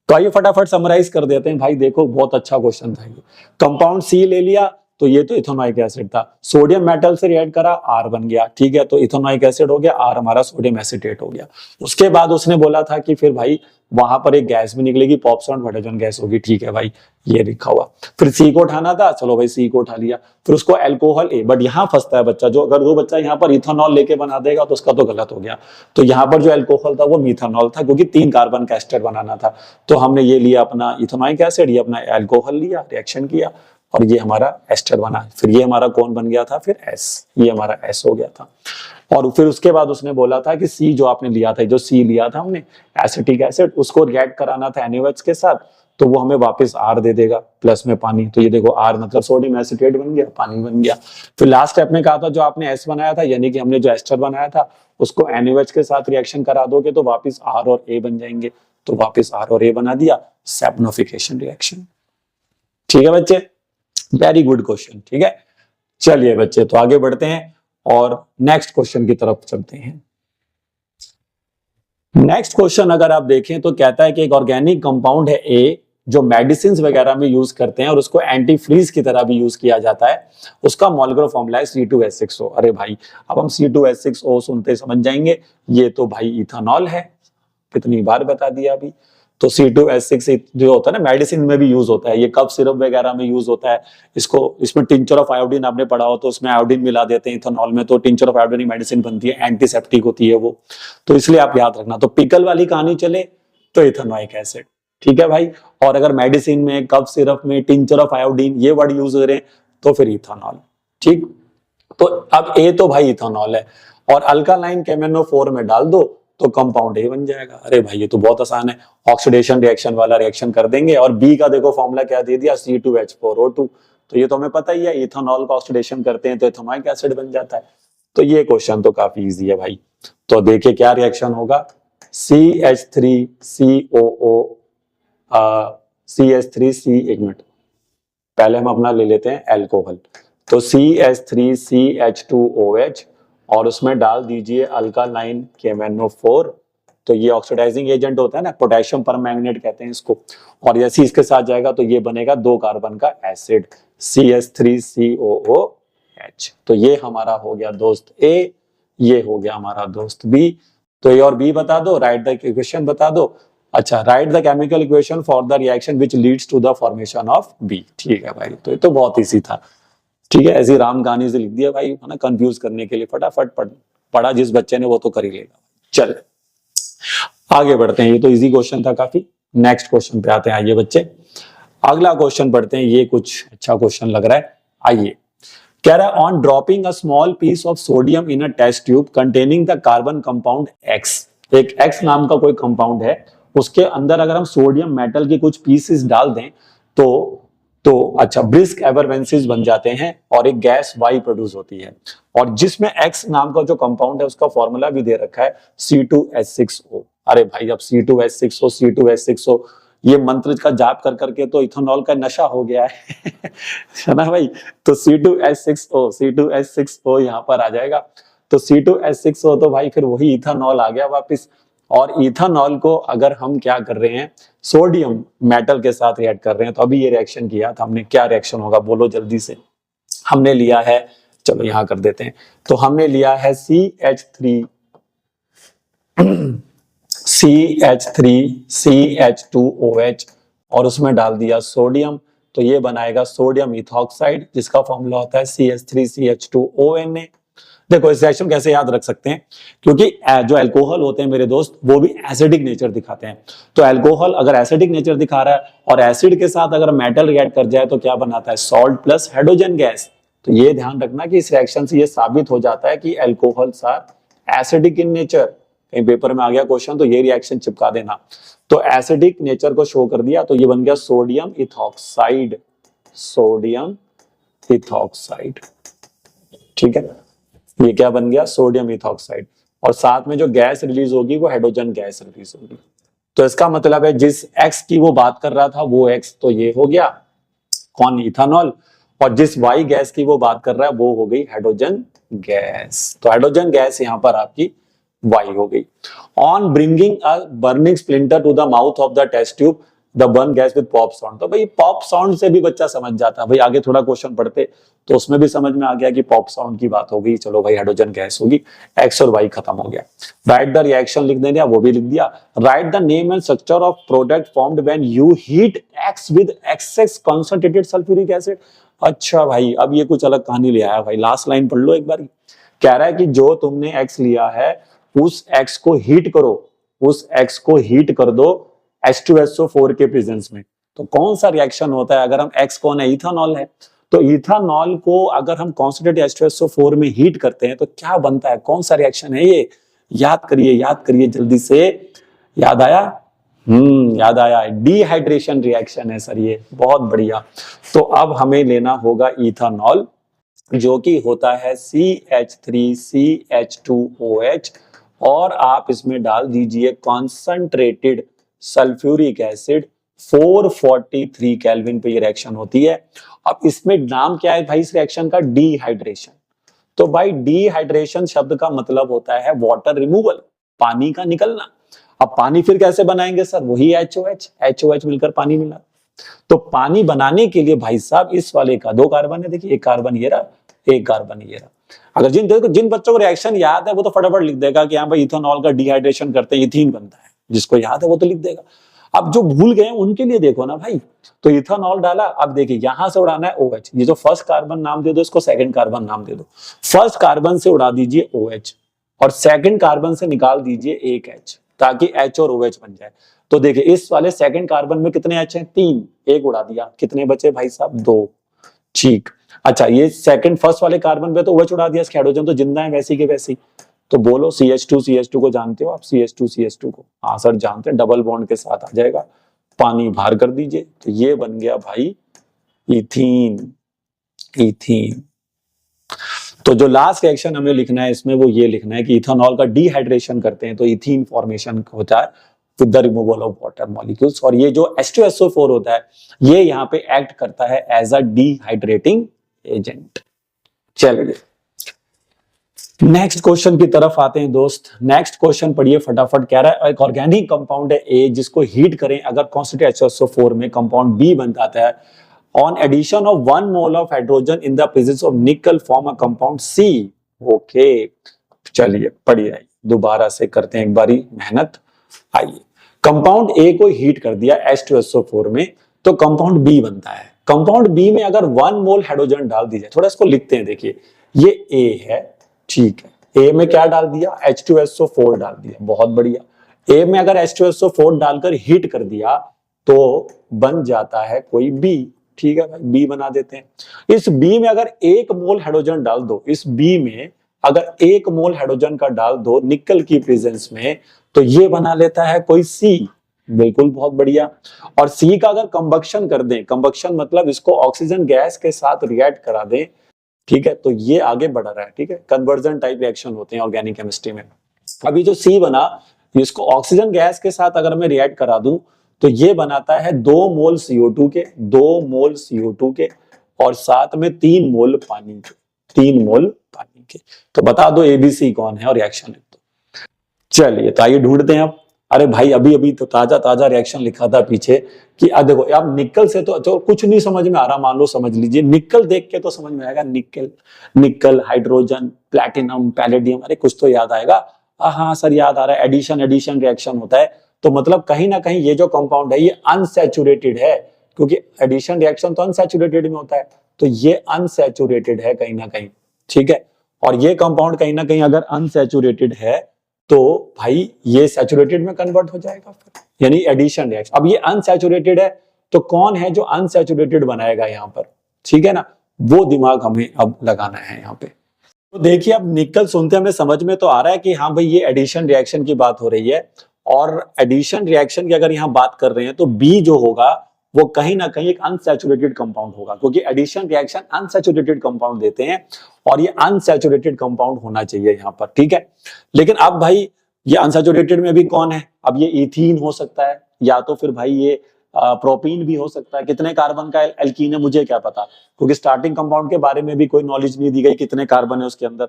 तो आइए फटाफट समराइज कर देते हैं भाई। देखो बहुत अच्छा क्वेश्चन था ये। कंपाउंड सी ले लिया तो ये तो इथेनोइक एसिड था, सोडियम मेटल से रिएक्ट करा, R बन गया। ठीक है, तो इथेनोइक एसिड हो गया, R हमारा सोडियम एसीटेट हो गया। उसके बाद उसने बोला था कि फिर भाई वहां पर एक गैस भी निकलेगी, पॉप्स और हाइड्रोजन गैस होगी। ठीक है भाई, ये लिखा हुआ। फिर सी को उठाना था, चलो भाई सी को उठा लिया। फिर उसको अल्कोहल ए, बट यहाँ फंसता है बच्चा, जो अगर वो बच्चा यहाँ पर इथेनॉल लेके बना देगा तो उसका तो गलत हो गया। तो यहाँ पर जो अल्कोहल था वो मिथानॉल था, क्योंकि 3 कार्बन का एस्टर बनाना था। तो हमने ये लिया अपना इथेनोइक एसिड, ये अपना अल्कोहल लिया, रिएक्शन किया और ये हमारा एस्टर बना। फिर ये हमारा कौन बन गया था, फिर S, ये हमारा S हो गया था। और फिर उसके बाद उसने बोला था कि C जो आपने लिया था, जो C लिया था हमने एसिटिक एसिड, उसको रिएक्ट कराना था NaOH के साथ, तो वो हमें वापस R दे देगा प्लस में पानी। तो ये देखो R मतलब सोडियम एसीटेट बन गया, पानी बन गया। फिर लास्ट स्टेप में कहा था जो आपने S बनाया था, यानी कि हमने जो एस्टर बनाया था उसको NaOH के साथ रिएक्शन करा दोगे तो वापस R और A बन जाएंगे। तो वापस R और A बना दिया, सैप्टोफिकेशन रिएक्शन। ठीक है बच्चे, वेरी गुड क्वेश्चन। ठीक है, चलिए बच्चे तो आगे बढ़ते हैं और नेक्स्ट क्वेश्चन की तरफ चलते हैं। नेक्स्ट क्वेश्चन अगर आप देखें तो कहता है कि एक ऑर्गेनिक कंपाउंड है A, जो मेडिसिन वगैरह में यूज करते हैं और उसको एंटी फ्रीज की तरह भी यूज किया जाता है। उसका मॉलिक्यूलर फॉर्मूला है C2H6O। अरे भाई, अब हम C2H6O सुनते समझ जाएंगे, ये तो भाई इथेनॉल है, कितनी बार बता दिया अभी। तो C2H6 जो होता है ना मेडिसिन में भी यूज होता है, ये कफ सिरप वगैरह में यूज होता है। इसमें टिंचर ऑफ आयोडीन आपने पढ़ा हो तो उसमें आयोडीन मिला देते हैं इथेनॉल में, तो टिंचर ऑफ आयोडीन मेडिसिन बनती है, एंटीसेप्टिक होती है वो। तो इसलिए आप याद रखना। तो पिकल वाली कहानी चले तो इथेनोइक एसिड। ठीक है भाई, और अगर मेडिसिन में, कफ सिरप में टिंचर ऑफ आयोडीन ये वर्ड यूज हो रहे हैं तो फिर इथेनॉल। ठीक, तो अब ए तो भाई इथेनॉल है और अल्कालाइन KMnO4 में डाल दो तो कंपाउंड ए बन जाएगा। अरे भाई ये तो बहुत आसान है, ऑक्सीडेशन रिएक्शन वाला रिएक्शन कर देंगे। और बी का देखो फॉर्मूला क्या दे दिया, C2H4O2। तो ये तो हमें पता ही है, इथेनॉल का ऑक्सीडेशन करते हैं तो इथेनोइक एसिड बन जाता है। तो ये क्वेश्चन तो काफी इजी है भाई। तो देखिए क्या रिएक्शन होगा, एक मिनट पहले हम अपना ले लेते हैं अल्कोहल। तो CH3CH2OH और उसमें डाल दीजिए अल्कालाइन KMnO4। तो ये ऑक्सीडाइजिंग एजेंट होता है ना, पोटेशियम परमैंगनेट कहते हैं इसको। और जैसे इसके साथ जाएगा तो ये बनेगा 2 कार्बन का एसिड CH3COOH। तो ये हमारा हो गया दोस्त A, ये हो गया हमारा दोस्त B। तो ए और बी बता दो, राइट द इक्वेशन बता दो। अच्छा, write the chemical equation for the reaction which leads to the formation of B. ठीक है भाई, तो ये तो बहुत इजी था। ठीक है, ऐसी राम कहानी से लिख दिया भाई, है ना, कंफ्यूज करने के लिए। फटाफट पढ़ा जिस बच्चे ने वो तो कर ही लेगा। चल आगे बढ़ते हैं, ये तो इजी क्वेश्चन था काफी। नेक्स्ट क्वेश्चन पे आते हैं। आइए बच्चे, अगला क्वेश्चन पढ़ते हैं। ये कुछ अच्छा क्वेश्चन लग रहा है। आइए, कह रहा है on dropping a small piece of sodium in a test tube containing the carbon compound X। एक X नाम का कोई कंपाउंड है, उसके अंदर अगर हम सोडियम मेटल के कुछ पीसेस डाल दें तो अच्छा ब्रिस्क एवर्वेंसेस बन जाते हैं और एक गैस Y प्रोड्यूस होती है। और जिसमें X नाम का जो कंपाउंड है उसका फॉर्मूला भी दे रखा है C2H6O। अरे भाई, अब C2H6O ये मंत्र का जाप कर करके तो इथेनॉल का नशा हो गया है ना भाई। तो C2H6O यहाँ पर आ जाएगा। तो C2H6O तो भाई फिर वही इथेनॉल आ गया वापस। और इथेनॉल को अगर हम क्या कर रहे हैं, सोडियम मेटल के साथ रिएक्ट कर रहे हैं, तो अभी ये रिएक्शन किया था हमने, क्या रिएक्शन होगा बोलो जल्दी से। हमने लिया है, चलो यहां कर देते हैं, तो हमने लिया है CH3CH2OH और उसमें डाल दिया सोडियम। तो ये बनाएगा सोडियम इथॉक्साइड, जिसका फॉर्मूला होता है CH3CH2ONA। देखो इस रिएक्शन कैसे याद रख सकते हैं, क्योंकि जो अल्कोहल होते हैं मेरे दोस्त वो भी एसिडिक नेचर दिखाते हैं। तो अल्कोहल अगर एसिडिक नेचर दिखा रहा है और एसिड के साथ अगर मेटल रिएक्ट कर जाए तो क्या बनाता है, सॉल्ट प्लस हाइड्रोजन गैस। तो ये ध्यान रखना कि इस रिएक्शन से ये साबित हो जाता है कि alcohols are acidic in nature. कहीं पेपर में आ गया क्वेश्चन तो ये रिएक्शन चिपका देना। तो एसिडिक नेचर को शो कर दिया, तो ये बन गया सोडियम इथॉक्साइड, सोडियम इथॉक्साइड। ठीक है, ये क्या बन गया, सोडियम इथॉक्साइड। और साथ में जो गैस रिलीज होगी वो हाइड्रोजन गैस रिलीज होगी। तो इसका मतलब है जिस एक्स की वो बात कर रहा था वो एक्स तो ये हो गया कौन, इथानॉल, और जिस वाई गैस की वो बात कर रहा है वो हो गई हाइड्रोजन गैस। तो हाइड्रोजन गैस यहां पर आपकी वाई हो गई। On bringing a burning splinter to the mouth of the test tube the burn gas with pop sound. तो भाई पॉप साउंड से भी बच्चा समझ जाता है, भाई आगे थोड़ा क्वेश्चन पढ़ते तो उसमें भी समझ में आ गया कि पॉप साउंड की बात होगी। चलो भाई हाइड्रोजन गैस होगी, एक्स और वाई खत्म हो गया। राइट द रिएक्शन लिख देना, वो भी लिख दिया। Write the name and structure of product formed when you heat X with excess concentrated sulphuric acid. अच्छा भाई अब ये कुछ अलग कहानी ले आया भाई, लास्ट लाइन पढ़ लो एक बार। कह रहा है कि जो तुमने एक्स लिया है उस एक्स को हीट करो, उस एक्स को हीट कर दो H2SO4 के प्रेजेंस में। तो कौन सा रिएक्शन होता है, अगर हम एक्स कौन है, इथानॉल है, तो इथानॉल को अगर हम कॉन्सेंट्रेटेड H2SO4 में हीट करते हैं तो क्या बनता है, कौन सा रिएक्शन है ये, याद करिए जल्दी से। याद आया? याद आया, डिहाइड्रेशन रिएक्शन है सर ये, बहुत बढ़िया। तो अब हमें लेना होगा इथानॉल जो कि होता है CH3CH2OH, और आप इसमें डाल दीजिए कॉन्संट्रेटेड सल्फ्यूरिक एसिड। 443 केल्विन पे ये रिएक्शन होती है। अब इसमें नाम क्या है भाई इस रिएक्शन का, डिहाइड्रेशन। तो भाई डिहाइड्रेशन शब्द का मतलब होता है वाटर रिमूवल, पानी का निकलना। अब पानी फिर कैसे बनाएंगे सर, वही HOH मिलकर पानी मिला। तो पानी बनाने के लिए भाई साहब इस वाले का 2 कार्बन है, देखिए एक कार्बन ये रहा, एक कार्बन ये रहा। अगर जिन बच्चों को रिएक्शन याद है वो तो फटाफट लिख देगा कि हाँ भाई इथेनॉल का डिहाइड्रेशन करते हैं इथीन बनता है, जिसको याद है वो तो लिख देगा। अब जो भूल गए उनके लिए देखो ना भाई, तो इथेनॉल डाला, अब देखिए यहां से उड़ाना है OH, ये जो फर्स्ट कार्बन नाम दे दो इसको सेकंड कार्बन नाम दे दो। फर्स्ट कार्बन से उड़ा दीजिए OH और सेकंड कार्बन से निकाल दीजिए एक H, ताकि H और OH बन जाए। तो देखिए इस वाले सेकंड कार्बन में कितने H हैं, 3, एक उड़ा दिया, कितने बचे भाई साहब, 2। ठीक, अच्छा ये सेकंड फर्स्ट वाले कार्बन पे तो OH उड़ा दिया, हाइड्रोजन तो जिंदा है वैसी के वैसी। तो बोलो CH2 को जानते हो आप, CH2 को, हाँ सर जानते हैं, डबल बॉन्ड के साथ आ जाएगा, पानी बाहर कर दीजिए, तो ये बन गया भाई इथीन। तो जो लास्ट रिएक्शन हमें लिखना है इसमें वो ये लिखना है कि इथेनॉल का डिहाइड्रेशन करते हैं तो इथीन फॉर्मेशन होता है with the removal of water molecules. और ये जो H2SO4 होता है ये यहाँ पे एक्ट करता है एज अ डिहाइड्रेटिंग एजेंट। चलिए नेक्स्ट क्वेश्चन की तरफ आते हैं दोस्त। नेक्स्ट क्वेश्चन पढ़िए फटाफट। कह रहा है एक ऑर्गेनिक कंपाउंड है A जिसको हीट करें अगर कॉन्सेंट्रेटेड H2SO4 में कंपाउंड B बन जाता है। On addition of 1 mole of hydrogen in the presence of nickel form a compound C। Okay चलिए पढ़िए, दोबारा से करते हैं एक बारी मेहनत। आइए, कंपाउंड A को हीट कर दिया H2SO4 में तो कंपाउंड B बनता है। कंपाउंड B में अगर 1 मोल हाइड्रोजन डाल दीजिए, थोड़ा इसको लिखते हैं, देखिए ये A है, ठीक है, A में क्या डाल दिया, H2SO4 डाल दिया, बहुत बढ़िया। A में अगर H2SO4 डालकर हीट कर दिया तो बन जाता है कोई B, ठीक है भाई, B बना देते हैं। इस B में अगर 1 मोल हाइड्रोजन डाल दो, इस B में अगर 1 मोल हाइड्रोजन का डाल दो निकल की प्रेजेंस में, तो ये बना लेता है कोई C, बिल्कुल बहुत बढ़िया। और C का अगर कंबक्शन कर दें, कंबक्शन मतलब इसको ऑक्सीजन गैस के साथ रिएक्ट करा दें, ठीक है, तो ये आगे बढ़ रहा है, ठीक है, कन्वर्जन टाइप रिएक्शन होते हैं ऑर्गेनिक केमिस्ट्री में। अभी जो C बना इसको ऑक्सीजन गैस के साथ अगर मैं रिएक्ट करा दूं तो ये बनाता है 2 मोल CO2 के, 2 मोल CO2 के और साथ में 3 मोल पानी के, 3 मोल पानी के। तो बता दो ABC कौन है और रिएक्शन लिख दो। चलिए तो आइए ढूंढते हैं अब। अरे भाई अभी तो ताजा रिएक्शन लिखा था पीछे कि देखो अब निकल से तो कुछ नहीं समझ में आ रहा, मान लो समझ लीजिए, निकल देख के तो समझ में आएगा, निकल हाइड्रोजन प्लैटिनम पैलेडियम, अरे कुछ तो याद आएगा। हाँ सर याद आ रहा है, एडिशन रिएक्शन होता है। तो मतलब कहीं ना कहीं ये जो कंपाउंड है ये अनसैचुरेटेड है, क्योंकि एडिशन रिएक्शन तो अनसैचुरेटेड में होता है, तो ये अनसैचुरेटेड है कहीं ना कहीं, ठीक है। और ये कंपाउंड कहीं ना कहीं अगर अनसैचुरेटेड है तो भाई ये सैचुरेटेड में कन्वर्ट हो जाएगा फिर, यानी एडिशन रिएक्शन। अब ये अनसैचुरेटेड है तो कौन है जो अनसैचुरेटेड बनाएगा यहाँ पर, ठीक है ना, वो दिमाग हमें अब लगाना है यहाँ पे। तो देखिए अब निकल सुनते हमें समझ में तो आ रहा है कि हाँ भाई ये एडिशन रिएक्शन की बात हो रही है, और एडिशन रिएक्शन की अगर यहाँ बात कर रहे हैं तो बी जो होगा वो कहीं ना कहीं एक अनसैचुरेटेड कंपाउंड होगा, क्योंकि एडिशन रिएक्शन अनसैचुरेटेड कंपाउंड देते हैं और ये अनसैचुरेटेड कंपाउंड होना चाहिए यहाँ पर, ठीक है। लेकिन अब भाई ये अनसैचुरेटेड में भी कौन है, अब ये इथीन हो सकता है या तो फिर भाई ये प्रोपीन भी हो सकता है। कितने कार्बन का एल्कीन है मुझे क्या पता, क्योंकि स्टार्टिंग कंपाउंड के बारे में भी कोई नॉलेज नहीं दी गई कितने कार्बन है उसके अंदर।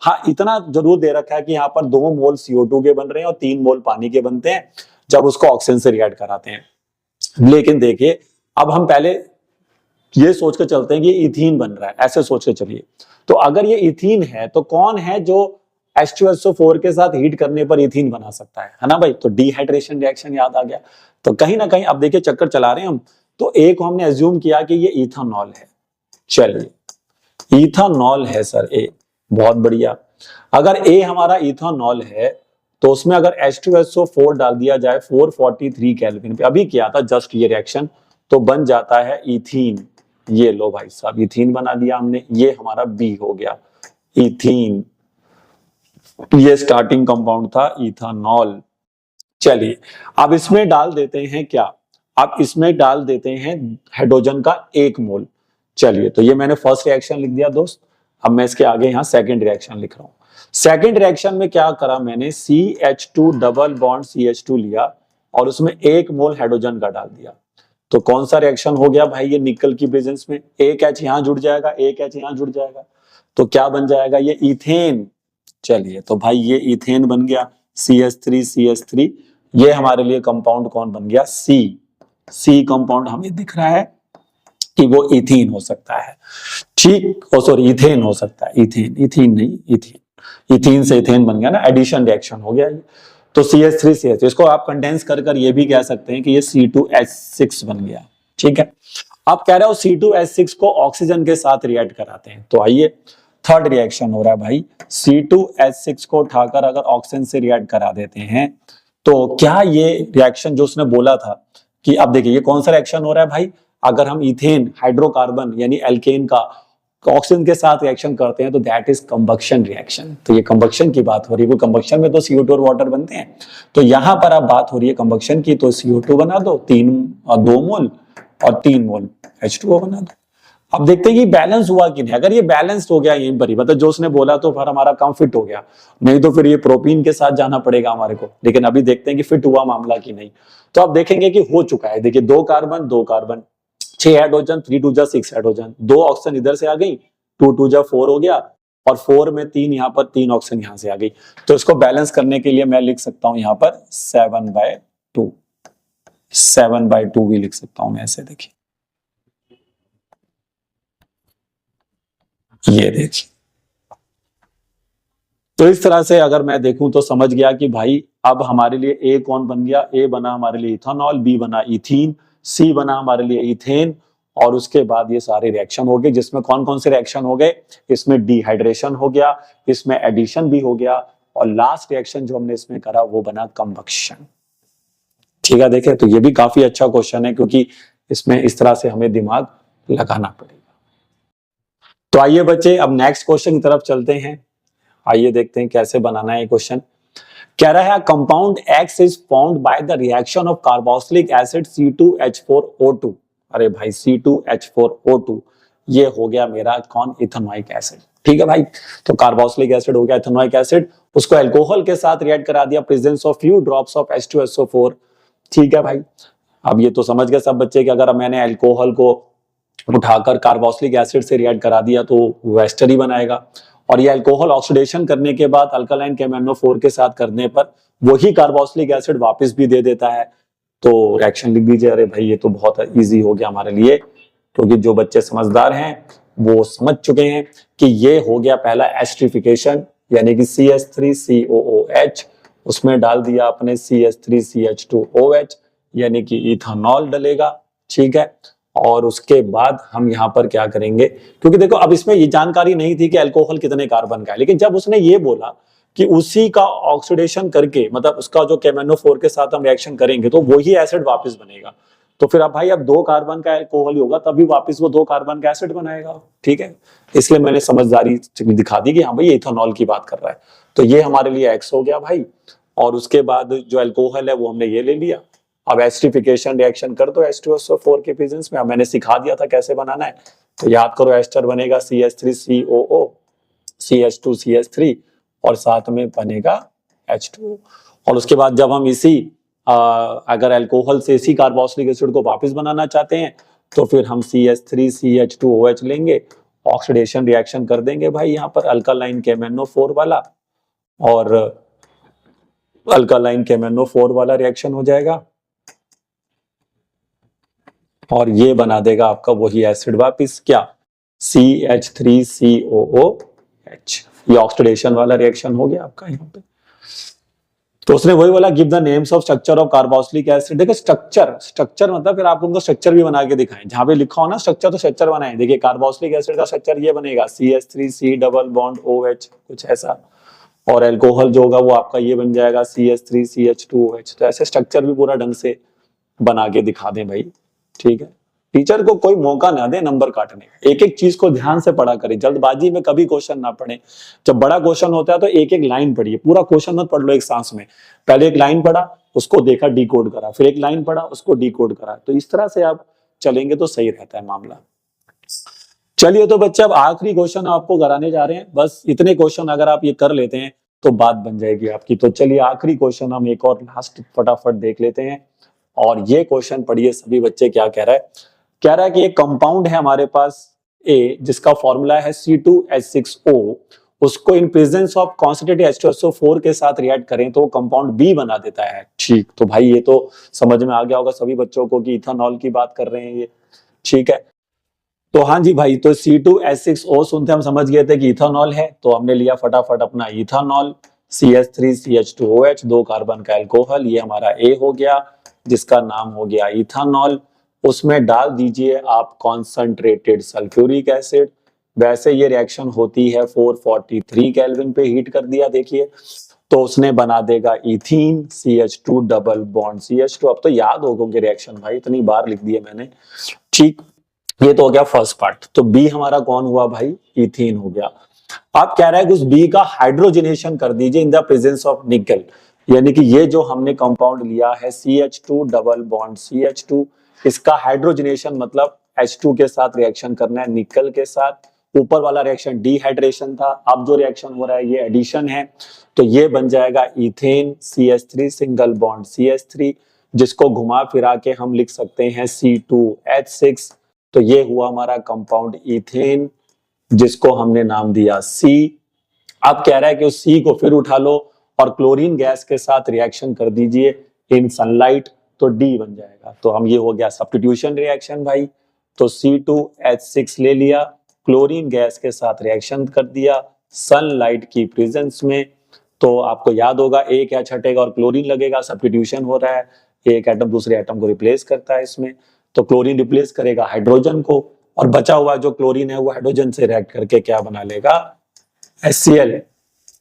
हाँ इतना जरूर दे रखा है कि यहाँ पर 2 मोल CO2 के बन रहे हैं और 3 मोल पानी के बनते हैं जब उसको ऑक्सीजन से रिएक्ट कराते हैं। लेकिन देखिए अब हम पहले ये सोच के चलते हैं कि इथीन बन रहा है, ऐसे सोच के चलिए। तो अगर ये इथीन है तो कौन है जो H2SO4 के साथ हीट करने पर इथीन बना सकता है ना भाई, तो डिहाइड्रेशन रिएक्शन याद आ गया। तो कहीं ना कहीं अब देखिए चक्कर चला रहे हैं हम, तो ए को हमने एज्यूम किया कि ये इथानॉल है, चलिए इथानॉल है सर ए, बहुत बढ़िया। अगर ए हमारा इथानॉल है तो उसमें अगर H2SO4 डाल दिया जाए 443 केल्विन पे, अभी किया था जस्ट ये रिएक्शन, तो बन जाता है इथीन। ये लो भाई साहब इथीन बना दिया हमने, ये हमारा बी हो गया इथीन। ये स्टार्टिंग कंपाउंड था इथानॉल। चलिए अब इसमें डाल देते हैं क्या, अब इसमें डाल देते हैं हाइड्रोजन का 1 मोल। चलिए तो ये मैंने फर्स्ट रिएक्शन लिख दिया दोस्त, अब मैं इसके आगे यहाँ सेकंड रिएक्शन लिख रहा हूं। सेकंड रिएक्शन में क्या करा मैंने, CH2 डबल बॉन्ड CH2 लिया और उसमें 1 मोल हाइड्रोजन का डाल दिया। तो कौन सा रिएक्शन हो गया भाई, ये निकल की प्रेजेंस में एक H यहां जुड़ जाएगा, एक H यहां जुड़ जाएगा, तो क्या बन जाएगा ये इथेन। चलिए तो भाई ये इथेन बन गया CH3 ये हमारे लिए कंपाउंड कौन बन गया, सी कंपाउंड हमें दिख रहा है कि वो इथीन हो सकता है, ठीक, सॉरी इथेन हो सकता है, इथीन नहीं इथीन से इथेन बन गया ना, एडिशन रिएक्शन हो गया ये। तो CH3 इसको आप कंडेंस कर ये भी कह सकते हैं कि ये C2H6 बन गया, ठीक है। आप कह रहे हो C2H6 को ऑक्सीजन के साथ रिएक्ट कराते हैं, तो आइए थर्ड रिएक्शन हो रहा है भाई, C2H6 को उठाकर अगर ऑक्सीजन से रिएक्ट करा देते हैं तो क्या ये रिएक्शन जो उसने बोला था कि, अब देखिए ये कौन सा रिएक्शन हो रहा है भाई, अगर हम इथेन हाइड्रोकार्बन यानी एल्केन का ऑक्सीजन के साथ रिएक्शन करते हैं तो दैट इज कंबक्शन रिएक्शन। तो ये कंबक्शन की बात हो रही है, कंबक्शन में तो CO2 और वाटर बनते हैं, तो यहां पर अब बात हो रही है कंबक्शन की, तो CO2 बना दो 2 मोल और 3 मोल H2O बना दो। अब देखते हैं कि बैलेंस हुआ कि नहीं, अगर ये बैलेंस हो गया यहीं पर ही, मतलब जो उसने बोला तो फिर हमारा काम फिट हो गया, नहीं तो फिर ये प्रोपीन के साथ जाना पड़ेगा हमारे को। लेकिन अभी देखते हैं कि फिट हुआ मामला कि नहीं, तो आप देखेंगे कि हो चुका है। देखिए 2 कार्बन 6 हाइड्रोजन 3 2 6 हाइड्रोजन, 2 ऑक्सीजन इधर से आ गई, 2 2 4 हो गया, और 4 में 3 यहाँ पर 3 ऑक्सीजन यहाँ से आ गई। तो इसको बैलेंस करने के लिए मैं लिख सकता हूं यहाँ पर 7/2, 7/2 भी लिख सकता हूं मैं ऐसे, देखिए ये देखिए। तो इस तरह से अगर मैं देखूं तो समझ गया कि भाई अब हमारे लिए ए कौन बन गया, ए बना हमारे लिए इथानॉल, बी बना इथीन, सी बना हमारे लिए इथेन, और उसके बाद ये सारे रिएक्शन हो गए, जिसमें कौन कौन से रिएक्शन हो गए, इसमें डिहाइड्रेशन हो गया, इसमें एडिशन भी हो गया, और लास्ट रिएक्शन जो हमने इसमें करा वो बना कंबक्शन। ठीक है, देखें तो ये भी काफी अच्छा क्वेश्चन है, क्योंकि इसमें इस तरह से हमें दिमाग लगाना पड़ेगा। तो आइए बच्चे अब नेक्स्ट क्वेश्चन की तरफ चलते हैं, आइए देखते हैं कैसे बनाना है क्वेश्चन। कह रहा है compound X is formed by the reaction of carboxylic acid C2H4O2। अरे भाई C2H4O2 ये हो गया मेरा कौन, इथेनोइक एसिड। ठीक है भाई, तो कार्बोक्सिलिक एसिड हो गया इथेनोइक एसिड, उसको अल्कोहल के साथ रिएक्ट करा दिया, presence of few drops of H2SO4। ठीक है भाई, अब ये तो समझ गए सब बच्चे कि अगर मैंने अल्कोहल को उठाकर कार्बोक्सिलिक एसिड से रिएक्ट करा दिया तो वो एस्टर ही बनाएगा, और ये अल्कोहल ऑक्सीडेशन करने के बाद अल्कालाइन KMnO4 के साथ करने पर वही कार्बोक्सिलिक एसिड वापस भी दे देता है। तो रिएक्शन लिख दीजिए। अरे भाई ये तो बहुत इजी हो गया हमारे लिए, क्योंकि जो बच्चे समझदार हैं वो समझ चुके हैं कि ये हो गया पहला एस्टरिफिकेशन, यानी कि CH3COOH, उसमें डाल दिया अपने CH3CH2OH, यानी कि इथानॉल डलेगा। ठीक है, और उसके बाद हम यहाँ पर क्या करेंगे, क्योंकि देखो अब इसमें ये जानकारी नहीं थी कि अल्कोहल कितने कार्बन का है, लेकिन जब उसने ये बोला कि उसी का ऑक्सीडेशन करके, मतलब उसका जो KMnO4 के साथ हम रिएक्शन करेंगे तो वही एसिड वापस बनेगा, तो फिर अब भाई अब 2 कार्बन का अल्कोहल ही होगा तभी वापस वो 2 कार्बन का एसिड बनाएगा। ठीक है, इसलिए मैंने समझदारी दिखा दी कि हाँ भाई इथेनॉल की बात कर रहा है। तो ये हमारे लिए X हो गया भाई, और उसके बाद जो अल्कोहल है वो हमने ये ले लिया। अब एस्टरिफिकेशन रिएक्शन कर दो H2SO4 के प्रेजेंस में, अब मैंने सिखा दिया था कैसे बनाना है, तो याद करो एस्टर बनेगा CH3COO, CH2CH3 और साथ में बनेगा H2O। और उसके बाद जब हम इसी अगर अल्कोहल से इसी कार्बोक्सिलिक एसिड को वापस बनाना चाहते हैं तो फिर हम CH3CH2OH लेंगे, ऑक्सीडेशन रिएक्शन कर देंगे भाई यहाँ पर अल्कालाइन KMnO4 वाला, और अल्कालाइन KMnO4 वाला रिएक्शन हो जाएगा और ये बना देगा आपका वही एसिड वापस, क्या, CH3COOH। ये ऑक्सीडेशन वाला रिएक्शन हो गया आपका यहाँ पे। तो उसने वही बोला give the names of structure of carboxylic acid. देखो स्ट्रक्चर मतलब फिर आपको उनको स्ट्रक्चर भी बना के दिखाएं, जहां पे लिखा हो ना स्ट्रक्चर तो स्ट्रक्चर बनाएं। देखिए कार्बोक्सिलिक एसिड का स्ट्रक्चर ये बनेगा CH3C डबल बॉन्ड OH कुछ ऐसा, और अल्कोहल जो होगा वो आपका ये बन जाएगा CH3CH2OH। तो ऐसे स्ट्रक्चर भी पूरा ढंग से बना के दिखा दें भाई। ठीक है, टीचर को कोई मौका ना दे नंबर काटने का, एक एक चीज को ध्यान से पढ़ा करें, जल्दबाजी में कभी क्वेश्चन ना पढ़े। जब बड़ा क्वेश्चन होता है तो एक एक लाइन पढ़िए, पूरा क्वेश्चन मत पढ़ लो एक सांस में। पहले एक लाइन पढ़ा, उसको देखा, डिकोड करा, फिर एक लाइन पढ़ा, उसको डिकोड करा। तो इस तरह से आप चलेंगे तो सही रहता है मामला। चलिए तो बच्चे अब आखिरी क्वेश्चन आपको कराने जा रहे हैं, बस इतने क्वेश्चन अगर आप ये कर लेते हैं तो बात बन जाएगी आपकी। तो चलिए आखिरी क्वेश्चन हम एक और लास्ट फटाफट देख लेते हैं, और ये क्वेश्चन पढ़िए सभी बच्चे क्या कह रहा है। कह रहा है कि एक कंपाउंड है हमारे पास A जिसका फॉर्मूला है C2H6O, उसको in presence of concentrated H2SO4 के साथ रिएक्ट करें तो वो कंपाउंड B बना देता है। ठीक, तो भाई ये तो समझ में आ गया होगा सभी बच्चों को कि इथेनॉल की बात कर रहे हैं ये। ठीक है, तो हाँ जी भाई, तो C2H6O सुनते हम समझ गए थे कि इथेनॉल है, तो हमने लिया फटाफट अपना इथेनॉल, CH3CH2OH 2 कार्बन का अल्कोहल, ये हमारा A हो गया जिसका नाम हो गया इथेनॉल। उसमें डाल दीजिए आप कॉन्संट्रेटेड सल्फ्यूरिक एसिड। वैसे ये रिएक्शन होती है 443 केल्विन पे, हीट कर दिया देखिए, तो उसने बना देगा ethene CH2 double bond CH2। अब तो याद होगा रिएक्शन भाई, इतनी बार लिख दिए मैंने। ठीक, ये तो हो गया फर्स्ट पार्ट। तो बी हमारा कौन हुआ भाई, इथीन हो गया। आप कह रहे हैं कि उस बी का हाइड्रोजनेशन कर दीजिए इन द प्रेजेंस ऑफ निकल, यानी कि ये जो हमने कंपाउंड लिया है CH2 डबल बॉन्ड CH2, इसका हाइड्रोजनेशन मतलब H2 के साथ रिएक्शन करना है निकल के साथ। ऊपर वाला रिएक्शन डिहाइड्रेशन था, अब जो रिएक्शन हो रहा है ये एडिशन है, तो ये बन जाएगा ethane CH3 single bond CH3, जिसको घुमा फिरा के हम लिख सकते हैं C2H6। तो ये हुआ हमारा कंपाउंड इथेन जिसको हमने नाम दिया C। अब कह रहा है कि उस C को फिर उठा लो और क्लोरीन गैस के साथ रिएक्शन कर दीजिए इन सनलाइट, तो D बन जाएगा। तो हम ये हो गया सब्स्टिट्यूशन रिएक्शन भाई। तो C2H6 ले लिया, क्लोरीन गैस के साथ रिएक्शन कर दिया सनलाइट की प्रेजेंस में, तो आपको याद होगा एक H हटेगा और क्लोरीन लगेगा, सब्स्टिट्यूशन हो रहा है, एक एटम दूसरे एटम को रिप्लेस करता है इसमें। तो क्लोरीन रिप्लेस करेगा हाइड्रोजन को, और बचा हुआ जो क्लोरीन है वो हाइड्रोजन से रिएक्ट करके क्या बना लेगा, HCl।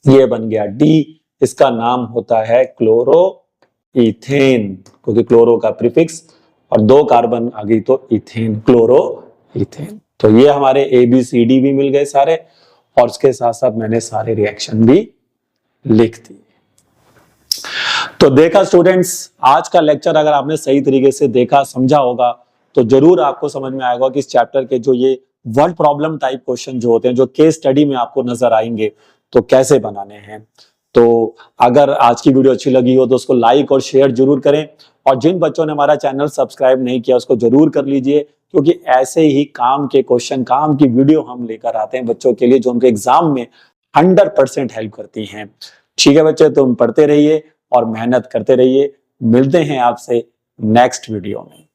ये बन गया D, इसका नाम होता है क्लोरो इथेन, क्योंकि क्लोरो का प्रीफिक्स और 2 कार्बन आ गई तो इथेन, क्लोरो इथेन। तो ये हमारे ABCD भी मिल गए सारे, और उसके साथ साथ मैंने सारे रिएक्शन भी लिख दिए। तो देखा स्टूडेंट्स, आज का लेक्चर अगर आपने सही तरीके से देखा समझा होगा तो जरूर आपको समझ में आएगा कि इस चैप्टर के जो ये वर्ड प्रॉब्लम टाइप क्वेश्चन जो होते हैं, जो केस स्टडी में आपको नजर आएंगे, तो कैसे बनाने हैं। तो अगर आज की वीडियो अच्छी लगी हो तो उसको लाइक और शेयर जरूर करें, और जिन बच्चों ने हमारा चैनल सब्सक्राइब नहीं किया उसको जरूर कर लीजिए, क्योंकि ऐसे ही काम के क्वेश्चन, काम की वीडियो हम लेकर आते हैं बच्चों के लिए जो उनके एग्जाम में 100% हेल्प करती हैं। ठीक है बच्चे, तुम पढ़ते रहिए और मेहनत करते रहिए। मिलते हैं आपसे नेक्स्ट वीडियो में।